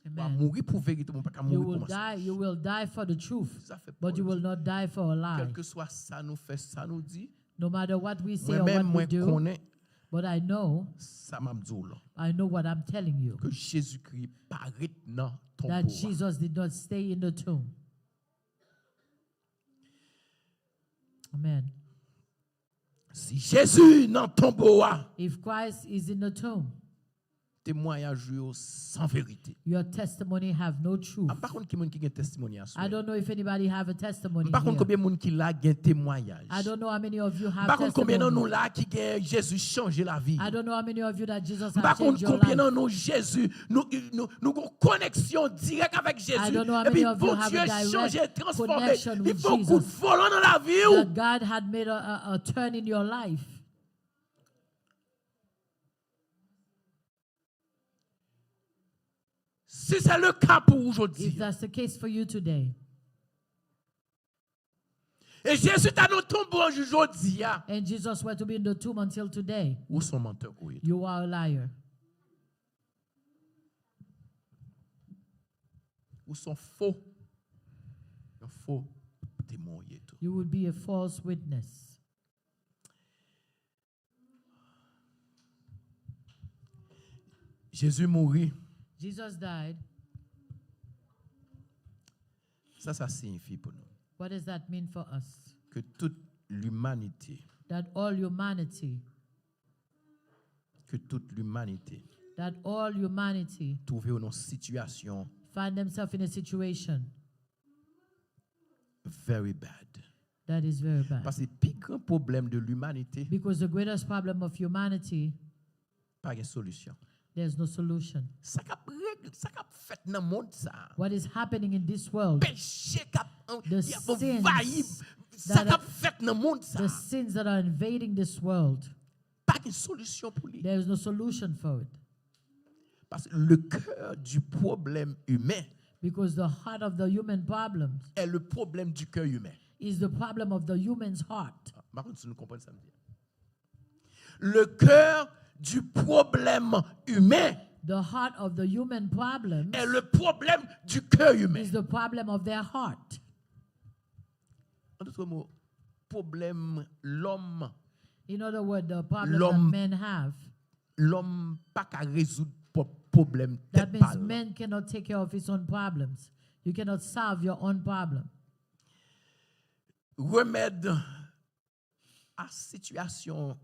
Ou Amen. mourir pour vérité, on pas qu'à You mourir pour will mensonge. die. You will die for the truth, Ça fait but you Paul will not die for a dit. lie. Quel que soit ça nous fait, ça nous dit. No matter what we say or Moi-même, what we moi do, connais but I know what I'm telling you. que Jésus-Christ paraît dans ton That pouvoir. Jesus did not stay in the tomb. Amen. Si Jésus dans ton bois, If Christ is in the tomb, témoignage yo sans vérité. Your testimony have no truth. Par contre, qui a un testimony à I don't know if anybody have a testimony Par contre, here. combien de monde qui là un témoignage? I don't know how many of you have Par contre, combien de nous testimony. là qui a Jésus changé la vie? I don't know how many of you that Jesus Par has changed contre, your combien de life. nous Jésus, nous avons connexion directe avec Jésus. I don't know how Et puis, many of you bon have Dieu a direct changé, transformé. connection Il with faut coup de Jesus. volant dans la vie. That God had made a turn in your life. Si c'est le cas pour aujourd'hui. If that's the case for you today. Et Jésus t'a dans tombeau aujourd'hui. And Jesus were to be in the tomb until today. Où sont menteurs? You are a liar. Où sont faux? Un faux témoin. You would be a false witness. Jésus mourit. Jesus died. Ça signifie pour nous What does that mean for us? que toute l'humanité, That all humanity trouve dans une situation find themselves in a situation very bad. that is very bad. Parce que le plus grand problème de l'humanité, Because the greatest problem of humanity, pas de solution. there's no solution. Ça qu'a fait dans le monde ça. What is happening in this world, Péché qu'a The envahi, sins ça that qu'a are- fait dans le monde ça. the sins that are invading this world, Pas de solution pour lui. there is no solution for it. Parce que le cœur du problème humain Because the heart of the human problem est le problème du cœur humain. is the problem of the human's heart. Par contre, si nous comprenons ça, le cœur du problème humain The heart of the human problem est le problème du cœur humain. is the problem of their heart. En d'autres mots, problème l'homme, In other words, the problem that L'homme- men have. l'homme pas qu'à résoudre problème That tête means pâle. men cannot take care of his own problems. You cannot solve your own problem. Remède à situation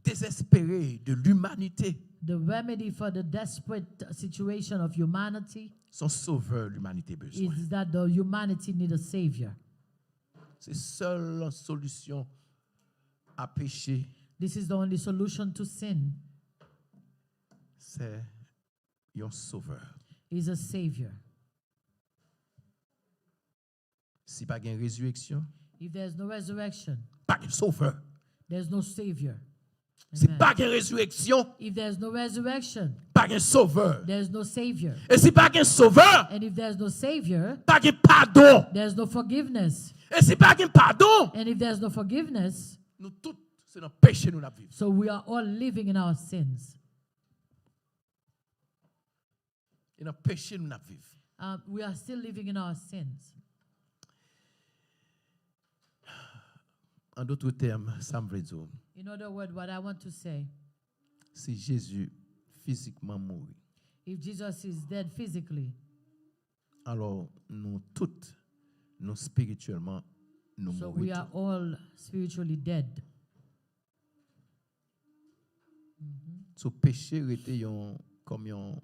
désespérée de l'humanité. The remedy for the desperate situation of humanity Son sauveur, l'humanité besoin. is that the humanity need a savior. C'est seule solution à pécher, This is the only solution to sin, c'est un sauveur. is a savior. Si pas de résurrection, If there's no resurrection, pas de sauveur. there's no savior. Si Amen. pas de résurrection, If there's no resurrection, pas de sauveur. there's no savior. Et si pas de sauveur, And if there's no savior, pas de pardon. there's no forgiveness. Et si pas de pardon, And if there's no forgiveness, nous tous, c'est dans le péché nous la vivons. so we are all living in our sins. Et dans le péché nous la vivons. We are still living in our sins. En d'autres termes, ça me veut dire, In other words, what I want to say, si Jésus physiquement mourit, if Jesus is dead physically, alors nous toutes, nous spirituellement, nous so we mourons. are all spiritually dead. Ce péché était comme une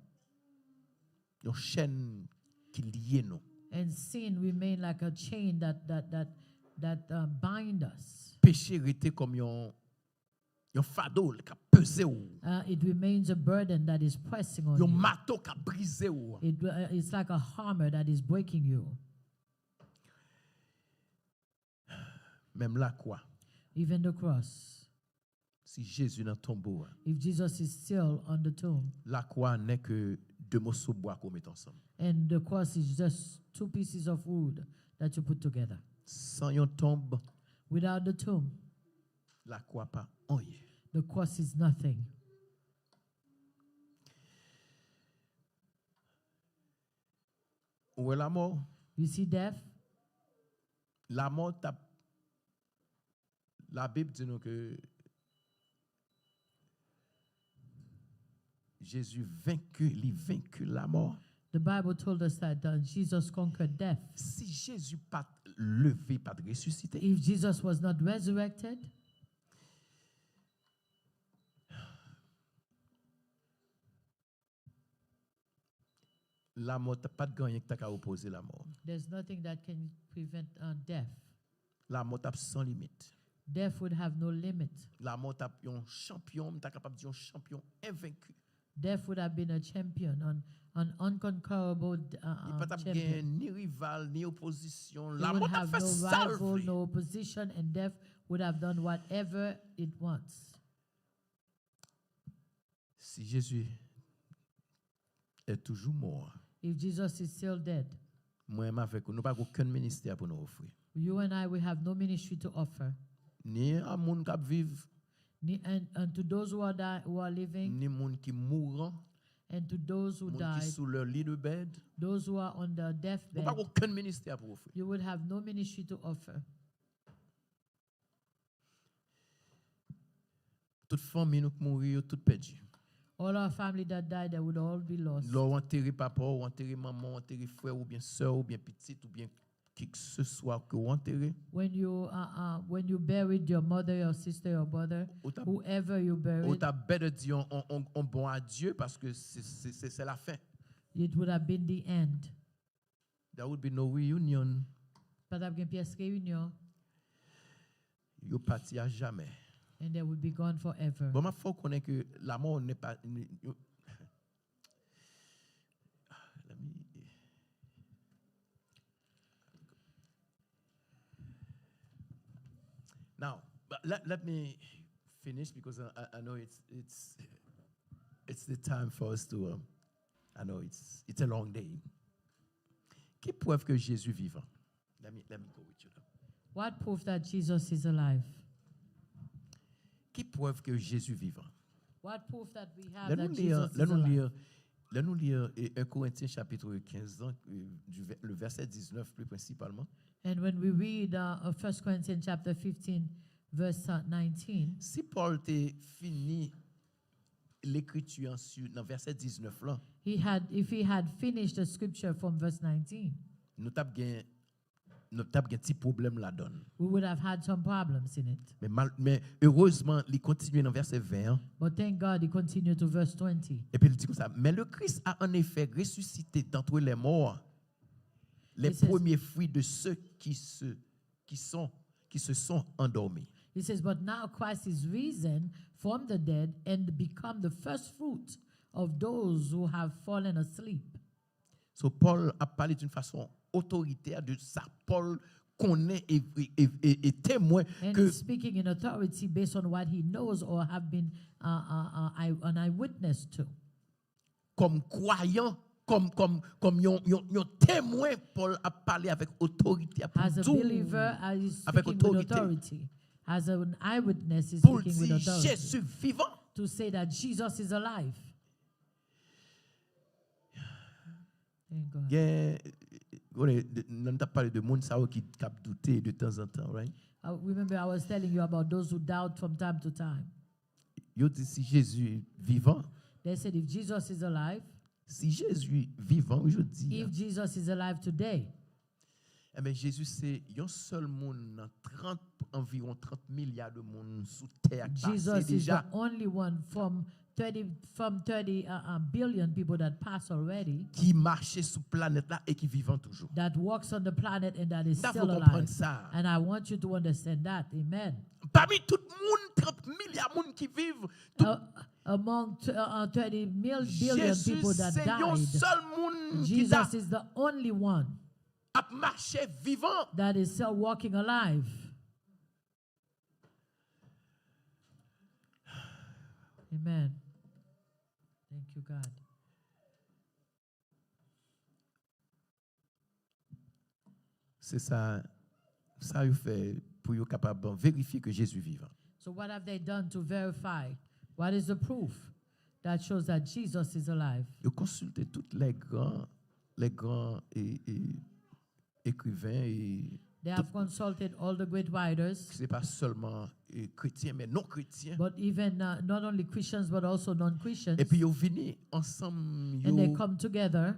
chaîne qui liait nous. And sin remain like a chain that bind us. Péché était comme un fardeau qui a pesé ou, It remains a burden that is pressing on un you. marteau qui a brisé ou. It's like a hammer that is breaking you. Même la croix, Even the cross. si Jésus dans tombeau, If Jesus is still on the tomb, la croix n'est que deux morceaux de bois qu'on met ensemble. and the cross is just two pieces of wood that you put together. Sans une tombe, Without the tomb, la croix pas rien. the cross is nothing. Où est la mort? You see death? La mort, la Bible dit nous que Jésus il vaincu la mort. The Bible told us that Jesus conquered death. Si Jésus pas levé, pas ressuscité, If Jesus was not resurrected, La mort, t'as pas de gagné que t'as opposer la mort. There's nothing that can prevent death. La mort t'a sans limite. Death would have no limit. La mort t'a un champion, t'as capable de dire un champion invaincu. Death would have been a champion, an unconquerable Il pas t'a champion. ni rival ni opposition. It La would mort t'a have fait no ça. rival, no opposition, and death would have done whatever it wants. Si Jésus est toujours mort, If Jesus is still dead, moi-même avec nous pas aucun ministère pour nous offrir. you and I, we have no ministry to offer. Ni à monde qui vivent, And to those who are living, ni monde qui mourant, and to those who monde qui died, sous leur lit de bed. those who are on the Nous deathbed, pas aucun ministère pour offrir. you would have no ministry to offer. Toute famille nous mourir, toute perdu. All our family that died, they would all be lost. L'on enterré papa, ou enterré maman, enterré frère, ou bien soeur, ou bien petite, ou bien qui que ce soit que vous enterrez. When you buried your mother, your sister, your brother, whoever you Ou buried, t'as bête de dire on bon à Dieu parce que c'est la fin. it would have been the end. There would be no reunion. But I've been pièce réunion, Yo parti à jamais. and they would be gone forever. Bon, ma faut connaître que la mort n'est pas. Now, but let me finish because I know it's the time for us to. I know it's a long day. Qui prouve que Jésus vivant? Let me go with you now. What proof that Jesus is alive? Qui prouve que Jésus vivant? What proof that we have that Jesus is Laisse-nous alive? lire 1 Corinthiens chapitre 15, le verset 19 plus principalement. And when we read 1 Corinthians chapter 15, verse 19, Si Paul t'a fini l'écriture dans verset 19 là, if he had finished the scripture from verse 19, nous t'avons un petit problème là-dedans. we would have had some problems in it. Mais heureusement, il continue dans verset 20. Hein, But thank God he continued to verse 20. et puis il dit comme ça. Mais le Christ a en effet ressuscité d'entre les morts les It says- premiers fruits de ceux qui se sont endormis. He says, but now Christ is risen from the dead and become the first fruit of those who have fallen asleep. So Paul a parlé d'une façon autoritaire de ça. Paul connaît et témoin And que he's speaking in authority based on what he knows or have been an eyewitness to. comme croyant, comme yon témoin, Paul a parlé avec autorité. As a pour believer, he's avec speaking with autorité. authority. As an eyewitness, he's Pour speaking with dire authority. Jésus vivant. To say that Jesus is alive. Thank God. On a parlé de monde qui cap douter de temps en temps, right? Remember, I was telling you about those who doubt from time to time. Yo dit si Jésus vivant, They said, if Jesus is alive, si Jésus vivant aujourd'hui, if Jesus is alive today, eh bien Jésus c'est un seul monde, environ 30 milliards de monde sous terre qui Jesus passé is the déjà, only one from 30 billion people that pass already, qui marchait sur planète là et qui vivant toujours. that walks on the planet and that is Ça, still faut comprendre alive. ça. And I want you to understand that. Amen. Parmi tout le monde, 30 milliards de monde qui vivent, Among 30 billion Jésus people that c'est un died, seul monde qui a Jesus is the only one marché vivant. that is still walking alive. Amen. Thank you, God. C'est ça il fait pour être capable de vérifier que Jésus vivant. So what have they done to verify? What is the proof that shows that Jesus is alive? Ils consulté tous les grands écrivains et They have consulted all the great writers, c'est pas seulement chrétiens mais non chrétiens. but even not only Christians but also non-Christians. Et puis ils viennent ensemble, And they come together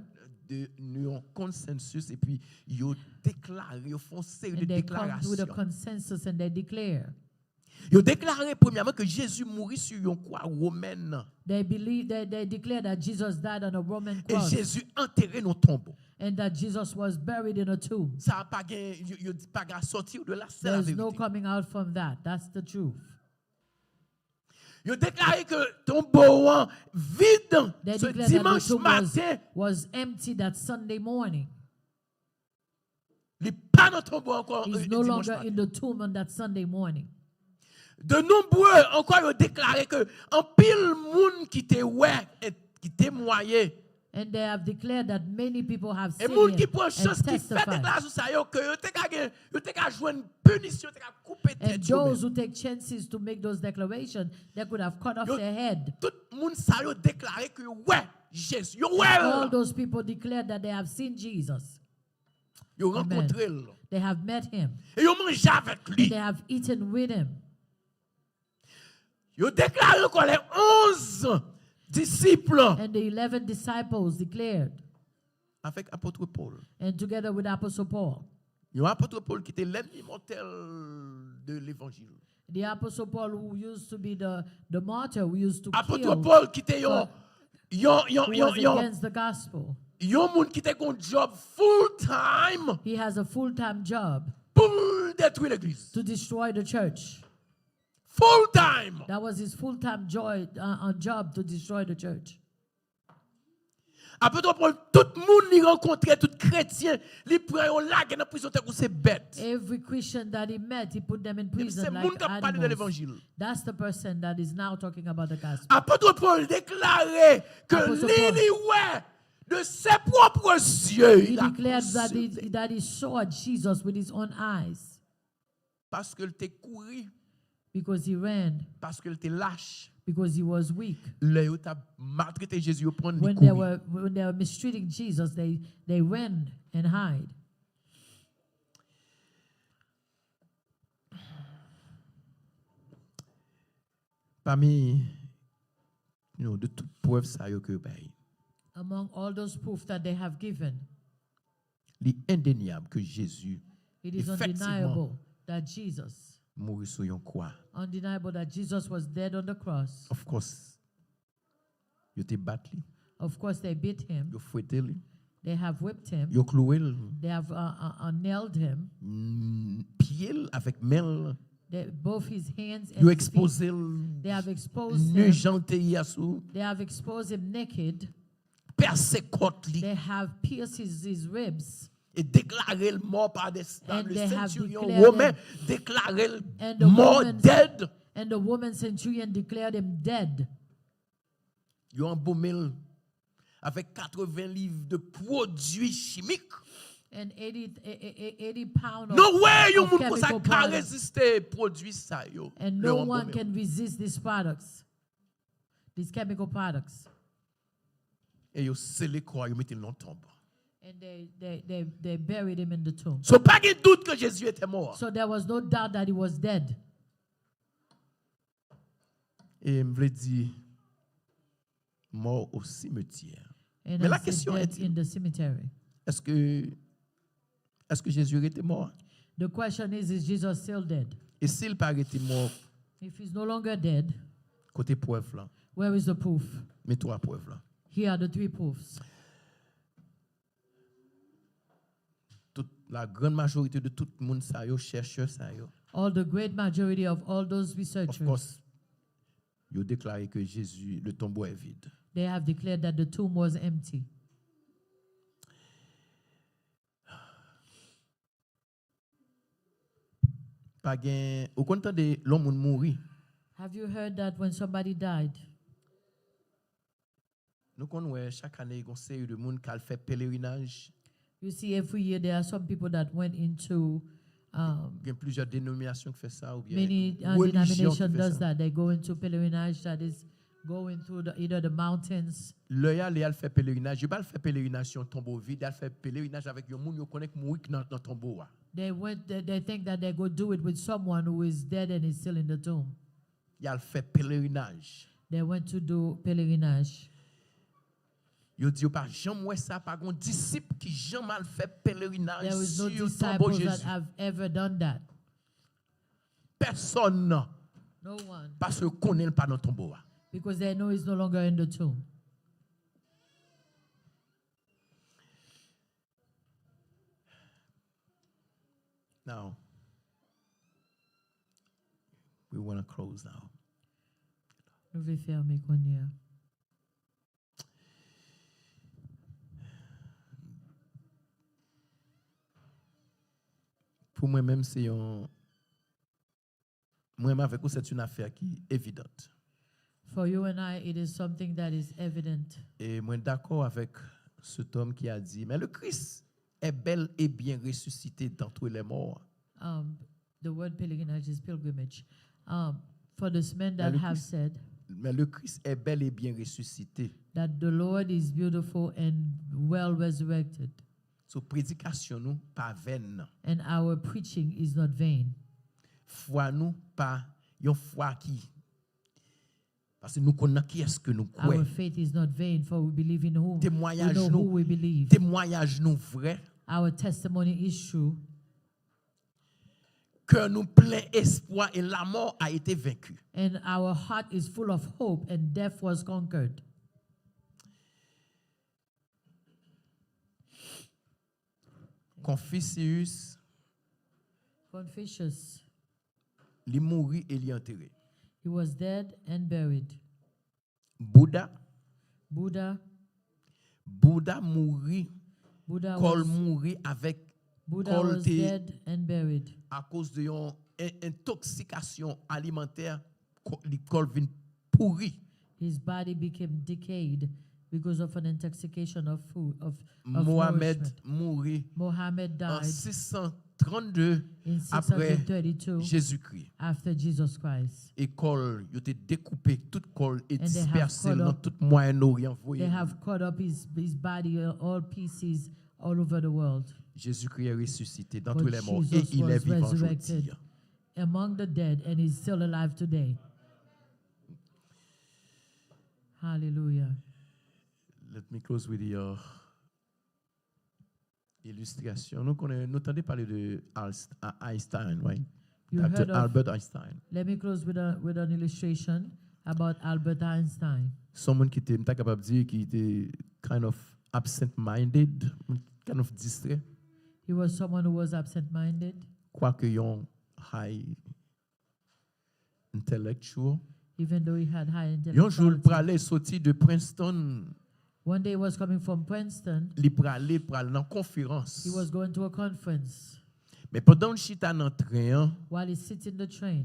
de un consensus et puis ils déclarent, ils font une série de and they come to the déclarations. consensus and they declare. Ils ont déclaré premièrement que Jésus mourit sur une croix romaine. They declare that Jesus died on a Roman Et cross Jésus enterré dans le tombeau. and that Jesus was buried in a tomb. Ça n'a pas de sortir de là, c'est la There's no vérité. coming out from that. That's the truth. Ils ont déclaré que le tombeau vide They ce declared that the dimanche tomb matin. was empty that Sunday morning. Il n'est pas dans le tombeau encore He's no dimanche longer matin. in the tomb on that Sunday morning. De nombreux encore ont déclaré que en pile monde qui était qui témoignait. And they have declared that many people have Et seen monde it qui prend chance and qui fait testified. déclaration ça yo que yo te ka jouer une punition, te ka couper And tête yo. those who take chances to make those declarations, they could have cut off Yo- their head. Tout monde ça yo déclaré que ouais Jésus, yo All ouais, those people declared that they have seen Jesus. yo Amen. rencontré le. They have met him. Et yo mangé avec lui. They have eaten with him. Yo déclaré que les 11 disciples And the 11 disciples declared, avec apôtre Paul. and together with Apostle Paul. Yo apôtre Paul qui était l'ennemi mortel de l'évangile. The Apostle Paul, who used to be the martyr, who used to Apôtre kill, Paul qui était who was yon against the gospel. moun qui était un job full time He has a full-time job pour détruire l'église. to destroy the church. Full time. That was his full-time job to destroy the church. Apôtre Paul, tout le monde y rencontrait, tout chrétien, il prend un lac dans la prison, c'est bête. Every Christian that he met, he put them in C'est prison le like monde qui a parlé de animals. l'évangile. That's the person that is now talking about the gospel. Apôtre Paul déclarait que Apôtre Paul. lui, ouais, de ses propres yeux, He il a declared that consulté. that he saw Jesus with his own eyes Parce qu'il était couru, because he ran, parce qu'il était lâche. because he was weak. Là, il a maltraité Jésus, il prend When they were mistreating Jesus, they ran and hide. Parmi de toutes preuves ça yo que bay, Among all those proofs that they have given, il est indéniable que Jésus it is effectivement undeniable that Jesus, mourit sur une croix. undeniable that Jesus was dead on the cross. Of course, yo te battu, Of course, they beat him. yo fouetté lui, They have whipped him. yo cloué They have nailed him. pied avec mel, Both his hands and yo his feet. exposé They have exposed nu him. janté yassou, They have exposed him naked. percé côte li They have pierced his ribs. et déclaré le mort par des And le they have centurion declared romain déclaré le And the mort woman's- dead. And the woman centurion declared him dead. Yo embaumé avec 80 livres de produits chimiques. And 80 pounds of, No way, you of moun ko sa chemical ka products. résister produits ça yo. And Le no one embaumé. can resist these products, these chemical products. Et yo scellé quoi, yo mette dans tombe. And they buried him in the tomb. So pas de doute que Jésus était mort. So there was no doubt that he was dead. Et me vle dire mort au cimetière. And Mais la I said question dead est in the cemetery. Est-ce que Jésus était mort? The question is Jesus still dead? Et s'il pas été mort If he's no longer dead, côté preuve là, where is the proof? mais trois preuves là. Here are the 3 proofs. Toute la grande majorité de tout le monde ça yo chercheur ça yo. All the great majority of all those Of researchers, course, yo déclaré que Jésus le tombeau est vide. they have declared that the tomb was empty. Pas gain au content de l'homme mourir. Have you heard that when somebody died, Nous connaissons chaque année une série de monde qui fait pèlerinage. you see every year there are some people that went into Il y a plusieurs dénominations qui font ça ou bien many religions qui denomination font does ça. that. They go into pilgrimage that is going through either the mountains. Le ya le fait pèlerinage, je pas le fait pèlerinage sur tombeau vide, il fait pèlerinage avec un monde qui connaît mourir dans tombeau. They think that they go do it with someone who is dead and is still in the tomb. Il a fait pèlerinage. They went to do pilgrimage. Yo dit pas jamais ça pas un disciple qui jamais fait pèlerinage There is no sur tombeau disciples that Jésus. have ever done that. Personne No one. Parce que connaît pas dans tombeau. Because they know he's no longer in the tomb. Now, we want to close now. Nous vais fermer qu'on y a. Pour moi-même, c'est un. Moi-même, avec vous, c'est une affaire qui est évidente. For you and I, it is something that is evident. Et moi, d'accord avec cet homme qui a dit, mais le Christ est bel et bien ressuscité d'entre les morts. The word pilgrimage is pilgrimage. For this men that le have Christ- said Mais le Christ est bel et bien ressuscité. that the Lord is beautiful and well resurrected, So, prédication nous pas vaine. and our preaching is not vain. Foi nous pas une foi qui. Parce que nous connaissons qui est-ce que nous Our croyons. faith is not vain, for we believe in whom. We Témoignage know who nous, we believe. témoignage nous vrai. Our testimony is true, Que nous plein espoir et la mort a été vaincue. and our heart is full of hope, and death was conquered. Confucius, Confucius, il mourit et il est enterré. he was dead and buried. Bouddha mourit, Buddha Cole was, mourit avec Buddha Cole was te- dead and buried à cause de une intoxication alimentaire. Cole vient pourri. his body became decayed because of an intoxication of food of Mohamed nourishment. mourit Mohammed en died 632 in après 632 Jésus-Christ. after Jesus Christ. Et Cole, il a découpé toute Cole et And they have dispersé cut dans up- tout Moyen-Orient. They voyez. have cut up his body, all pieces, all over the world. Jésus-Christ est ressuscité d'entre But les morts et Jesus il est was vivant resurrected aujourd'hui. among the dead, and is still alive today. Hallelujah. Let me close with your illustration. Nous entendons parler de Einstein, right? You heard of, Albert Einstein. let me close with an illustration about Albert Einstein. Someone qui était capable de dire qui était kind of absent-minded, kind of distrait, He was someone who was absent-minded, quoique un high intellectual. even though he had high Un jour, il intellectuality. pralait sorti de Princeton, One day he was coming from Princeton. il pralait dans conférence. He was going to a conference. Mais pendant le chita dans le train, While he sits in the train,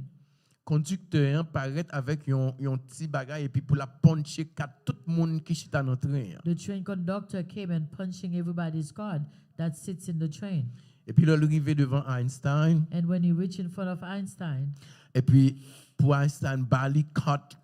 conducteur paraît avec un petit bagage et puis pour la puncher tout le monde qui chita dans le train. the train conductor came and punching everybody's card that sits in the train. Et puis là, il arrivé devant Einstein. And when he reached in front of Einstein, Et puis pour Einstein, Bali 4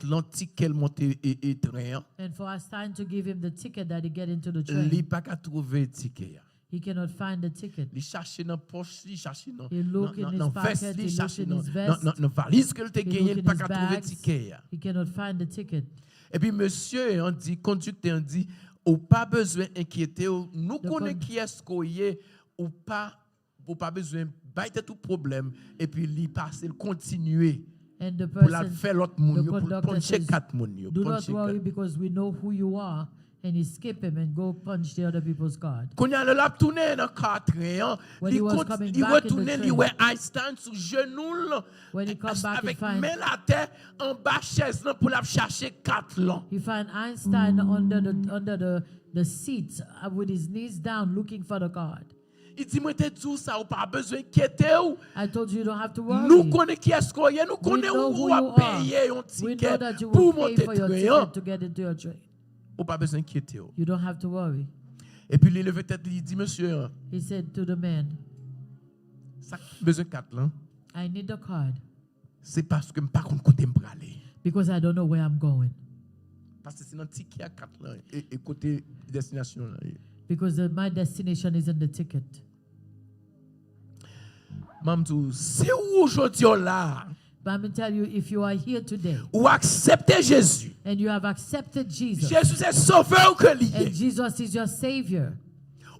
l'antiquel monté et train. and for Einstein to give him the ticket that he get into the Il train, n'a pas qu'à trouver ticket. he cannot find the ticket. Il cherchait dans poche, il cherchait dans He look in his veste, pocket, il he look cherchait in dans his vest, dans valise que te he gagné, look il in pas his qu'à trouver bags. ticket. He cannot find the ticket. Et puis monsieur on dit conducteur on dit ou pas besoin inquiéter, nous connaissons qui est-ce qu'on est ou pas besoin bailler tout problème et puis lui passer continuer And the pour la person, faire l'autre monde the pour conductor puncher says, 4 monde yo, do not puncher worry 4. because we know who you are. And he skip him and go punch the other people's card. Quand il a tourné dans 4 When he was coming il back in the retourne train, il ouais Einstein sous genou là, When he come back and avec find- main la terre en bas chaise là pour la chercher 4 là. He found Einstein under the seat with his knees down looking for the card. Il dit moi te dit ça ou pas besoin inquiéter ou. I told you you don't have to worry. Nous connaissons qui est-ce qu'on est, nous We connaissons know où who on you a payé un are. We know ticket that you pour will pay monter for your train. ticket to get into your train. Ou pas besoin d'inquiéter. You don't have to worry. Et puis il levé tête, il dit monsieur, He said to the man, ça besoin 4 là. I need the card C'est parce que je ne sais pas côté me aller. because I don't know where I'm going. Parce que c'est un ticket à 4 là et côté destination là. Because my destination is in the ticket. Mamdou, c'est où aujourd'hui là But I'm going to tell you, if you are here today ou accepter Jésus. and you have accepted Jesus, Jésus est sauveur que and lié. Jesus is your Savior,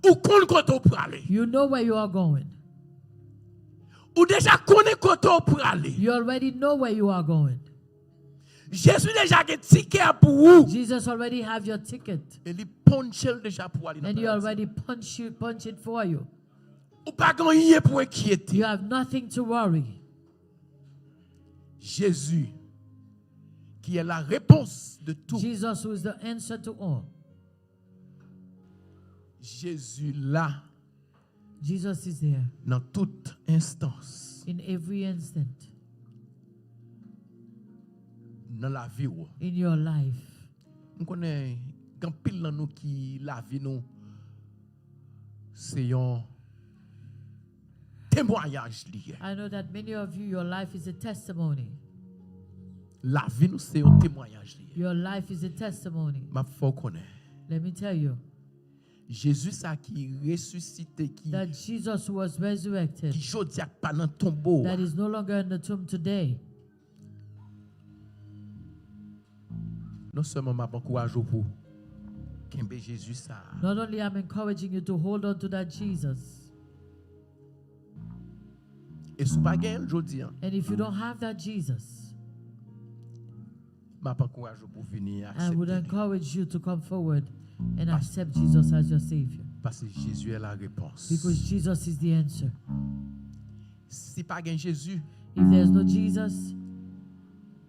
Ou qu'on quand on peut aller. you know where you are going. Ou déjà connaît côté pour aller. You already know where you are going. Jésus déjà a un ticket pour vous. Jesus already have your ticket. Et il punch déjà pour aller dans And le you paradis. already punch it for you. Ou pas gagner pour inquiéter. You have nothing to worry. Jésus qui est la réponse de tout. Jesus who is the answer to all. Jésus là Jesus is there dans toute instance in every instant dans la vie. in your life. Nous connaissons quand pile dans nous qui la vie nous c'est un témoignage lié. I know that many of you, your life is a testimony. La vie nous c'est un témoignage lié. Your life is a testimony. Ma faut connaître. Let me tell you Jésus ça qui ressuscité qui that Jesus who was resurrected, qui jodi a pas dans tombeau. that is no longer in the tomb today. Non seulement m'a encourage pour kembe Jésus ça. Not only I'm encouraging you to hold on to that Jesus, Et sous pas gain jodi and if you don't have that Jesus, m'a encourage pour venir I would accepter encourage you to come forward and accept Jesus as your Savior. parce que Jésus est la réponse. Because Jesus is the answer. Si pas gain Jésus, If there's no Jesus,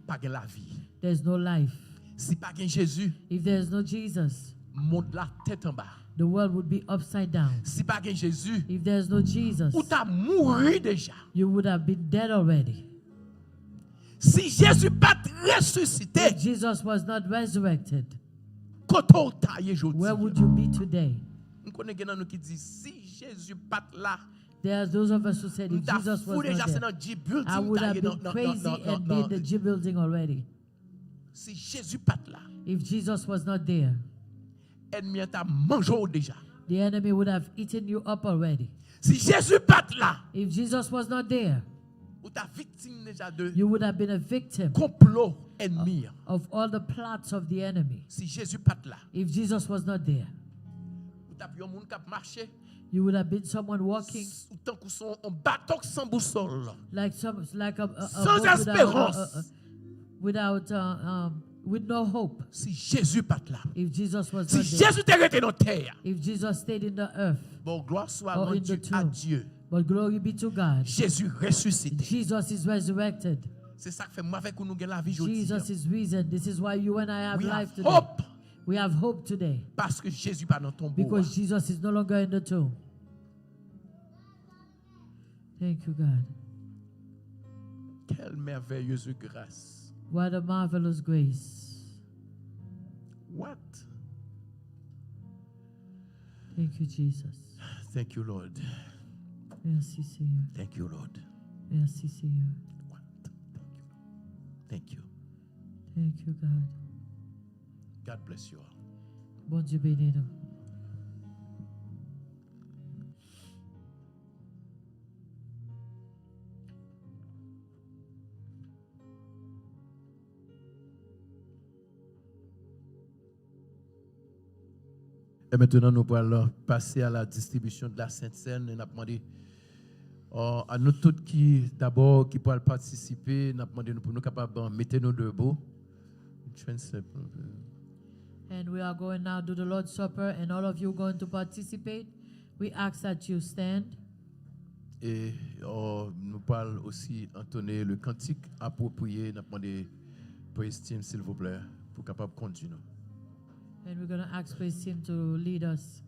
pas gain la vie. there's no life. Si pas gain Jésus, If there's no Jesus, monde la tête en bas. the world would be upside down. Si pas gain Jésus, If there's no Jesus, ou t'as mouru déjà. you would have been dead already. Si Jésus pas ressuscité, If Jesus was not resurrected, koto taillé jodi. where would you be today? On connaît gen nous qui dit si Jésus pas là, There are those of us who said if t'as Jesus fou was déjà not c'est there, dans G building I would have taillé been crazy and be in the G building already. Si Jésus pas là, If Jesus was not there, ennemi t'a mangé déjà. the enemy would have eaten you up already. Si Jésus pas là, If Jesus was not there, ou t'as victime déjà de you would have been a victim complot ennemi. of all the plots of the enemy. Si Jésus pas là, If Jesus was not there, ou t'as pu un monde qui marché, you would have been someone walking ou tant que son un bateau sans boussole. like a Sans boat espérance. with no hope. Si Jésus pas là, If Jesus was si not there, Jésus t'est resté dans terre, if Jesus stayed in the earth, bon gloire soit or in rendue the à tomb. Dieu. But glory be to God, Jésus ressuscité. Jesus is resurrected. C'est ça que fait moi avec nous gagne la vie aujourd'hui. Jesus is risen. This is why you and I have We life have today. hope We have hope today parce que Jésus pas dans ton because Jesus is no longer in the tomb. Thank you, God. Quelle merveilleuse grâce. What a marvelous grace. What? Thank you, Jesus. Thank you, Lord. Merci, Seigneur. Thank you, Lord. Merci, Seigneur. What? Thank you. Thank you, God. God bless you all. Bon Dieu bénisse nous. Et maintenant, nous allons passer à la distribution de la Sainte Seine. Nous avons demandé à nous tous qui, d'abord, qui peuvent participer, nous avons demandé pour nous capables de mettre nous debout. And we are going now to the Lord's Supper, and all of you going to participate. We ask that you stand. Et nous parlons aussi entonner le cantique approprié. Nous avons demandé pour estime, s'il vous plaît, pour capable de continuer. And we're going to ask Praise Team to lead us.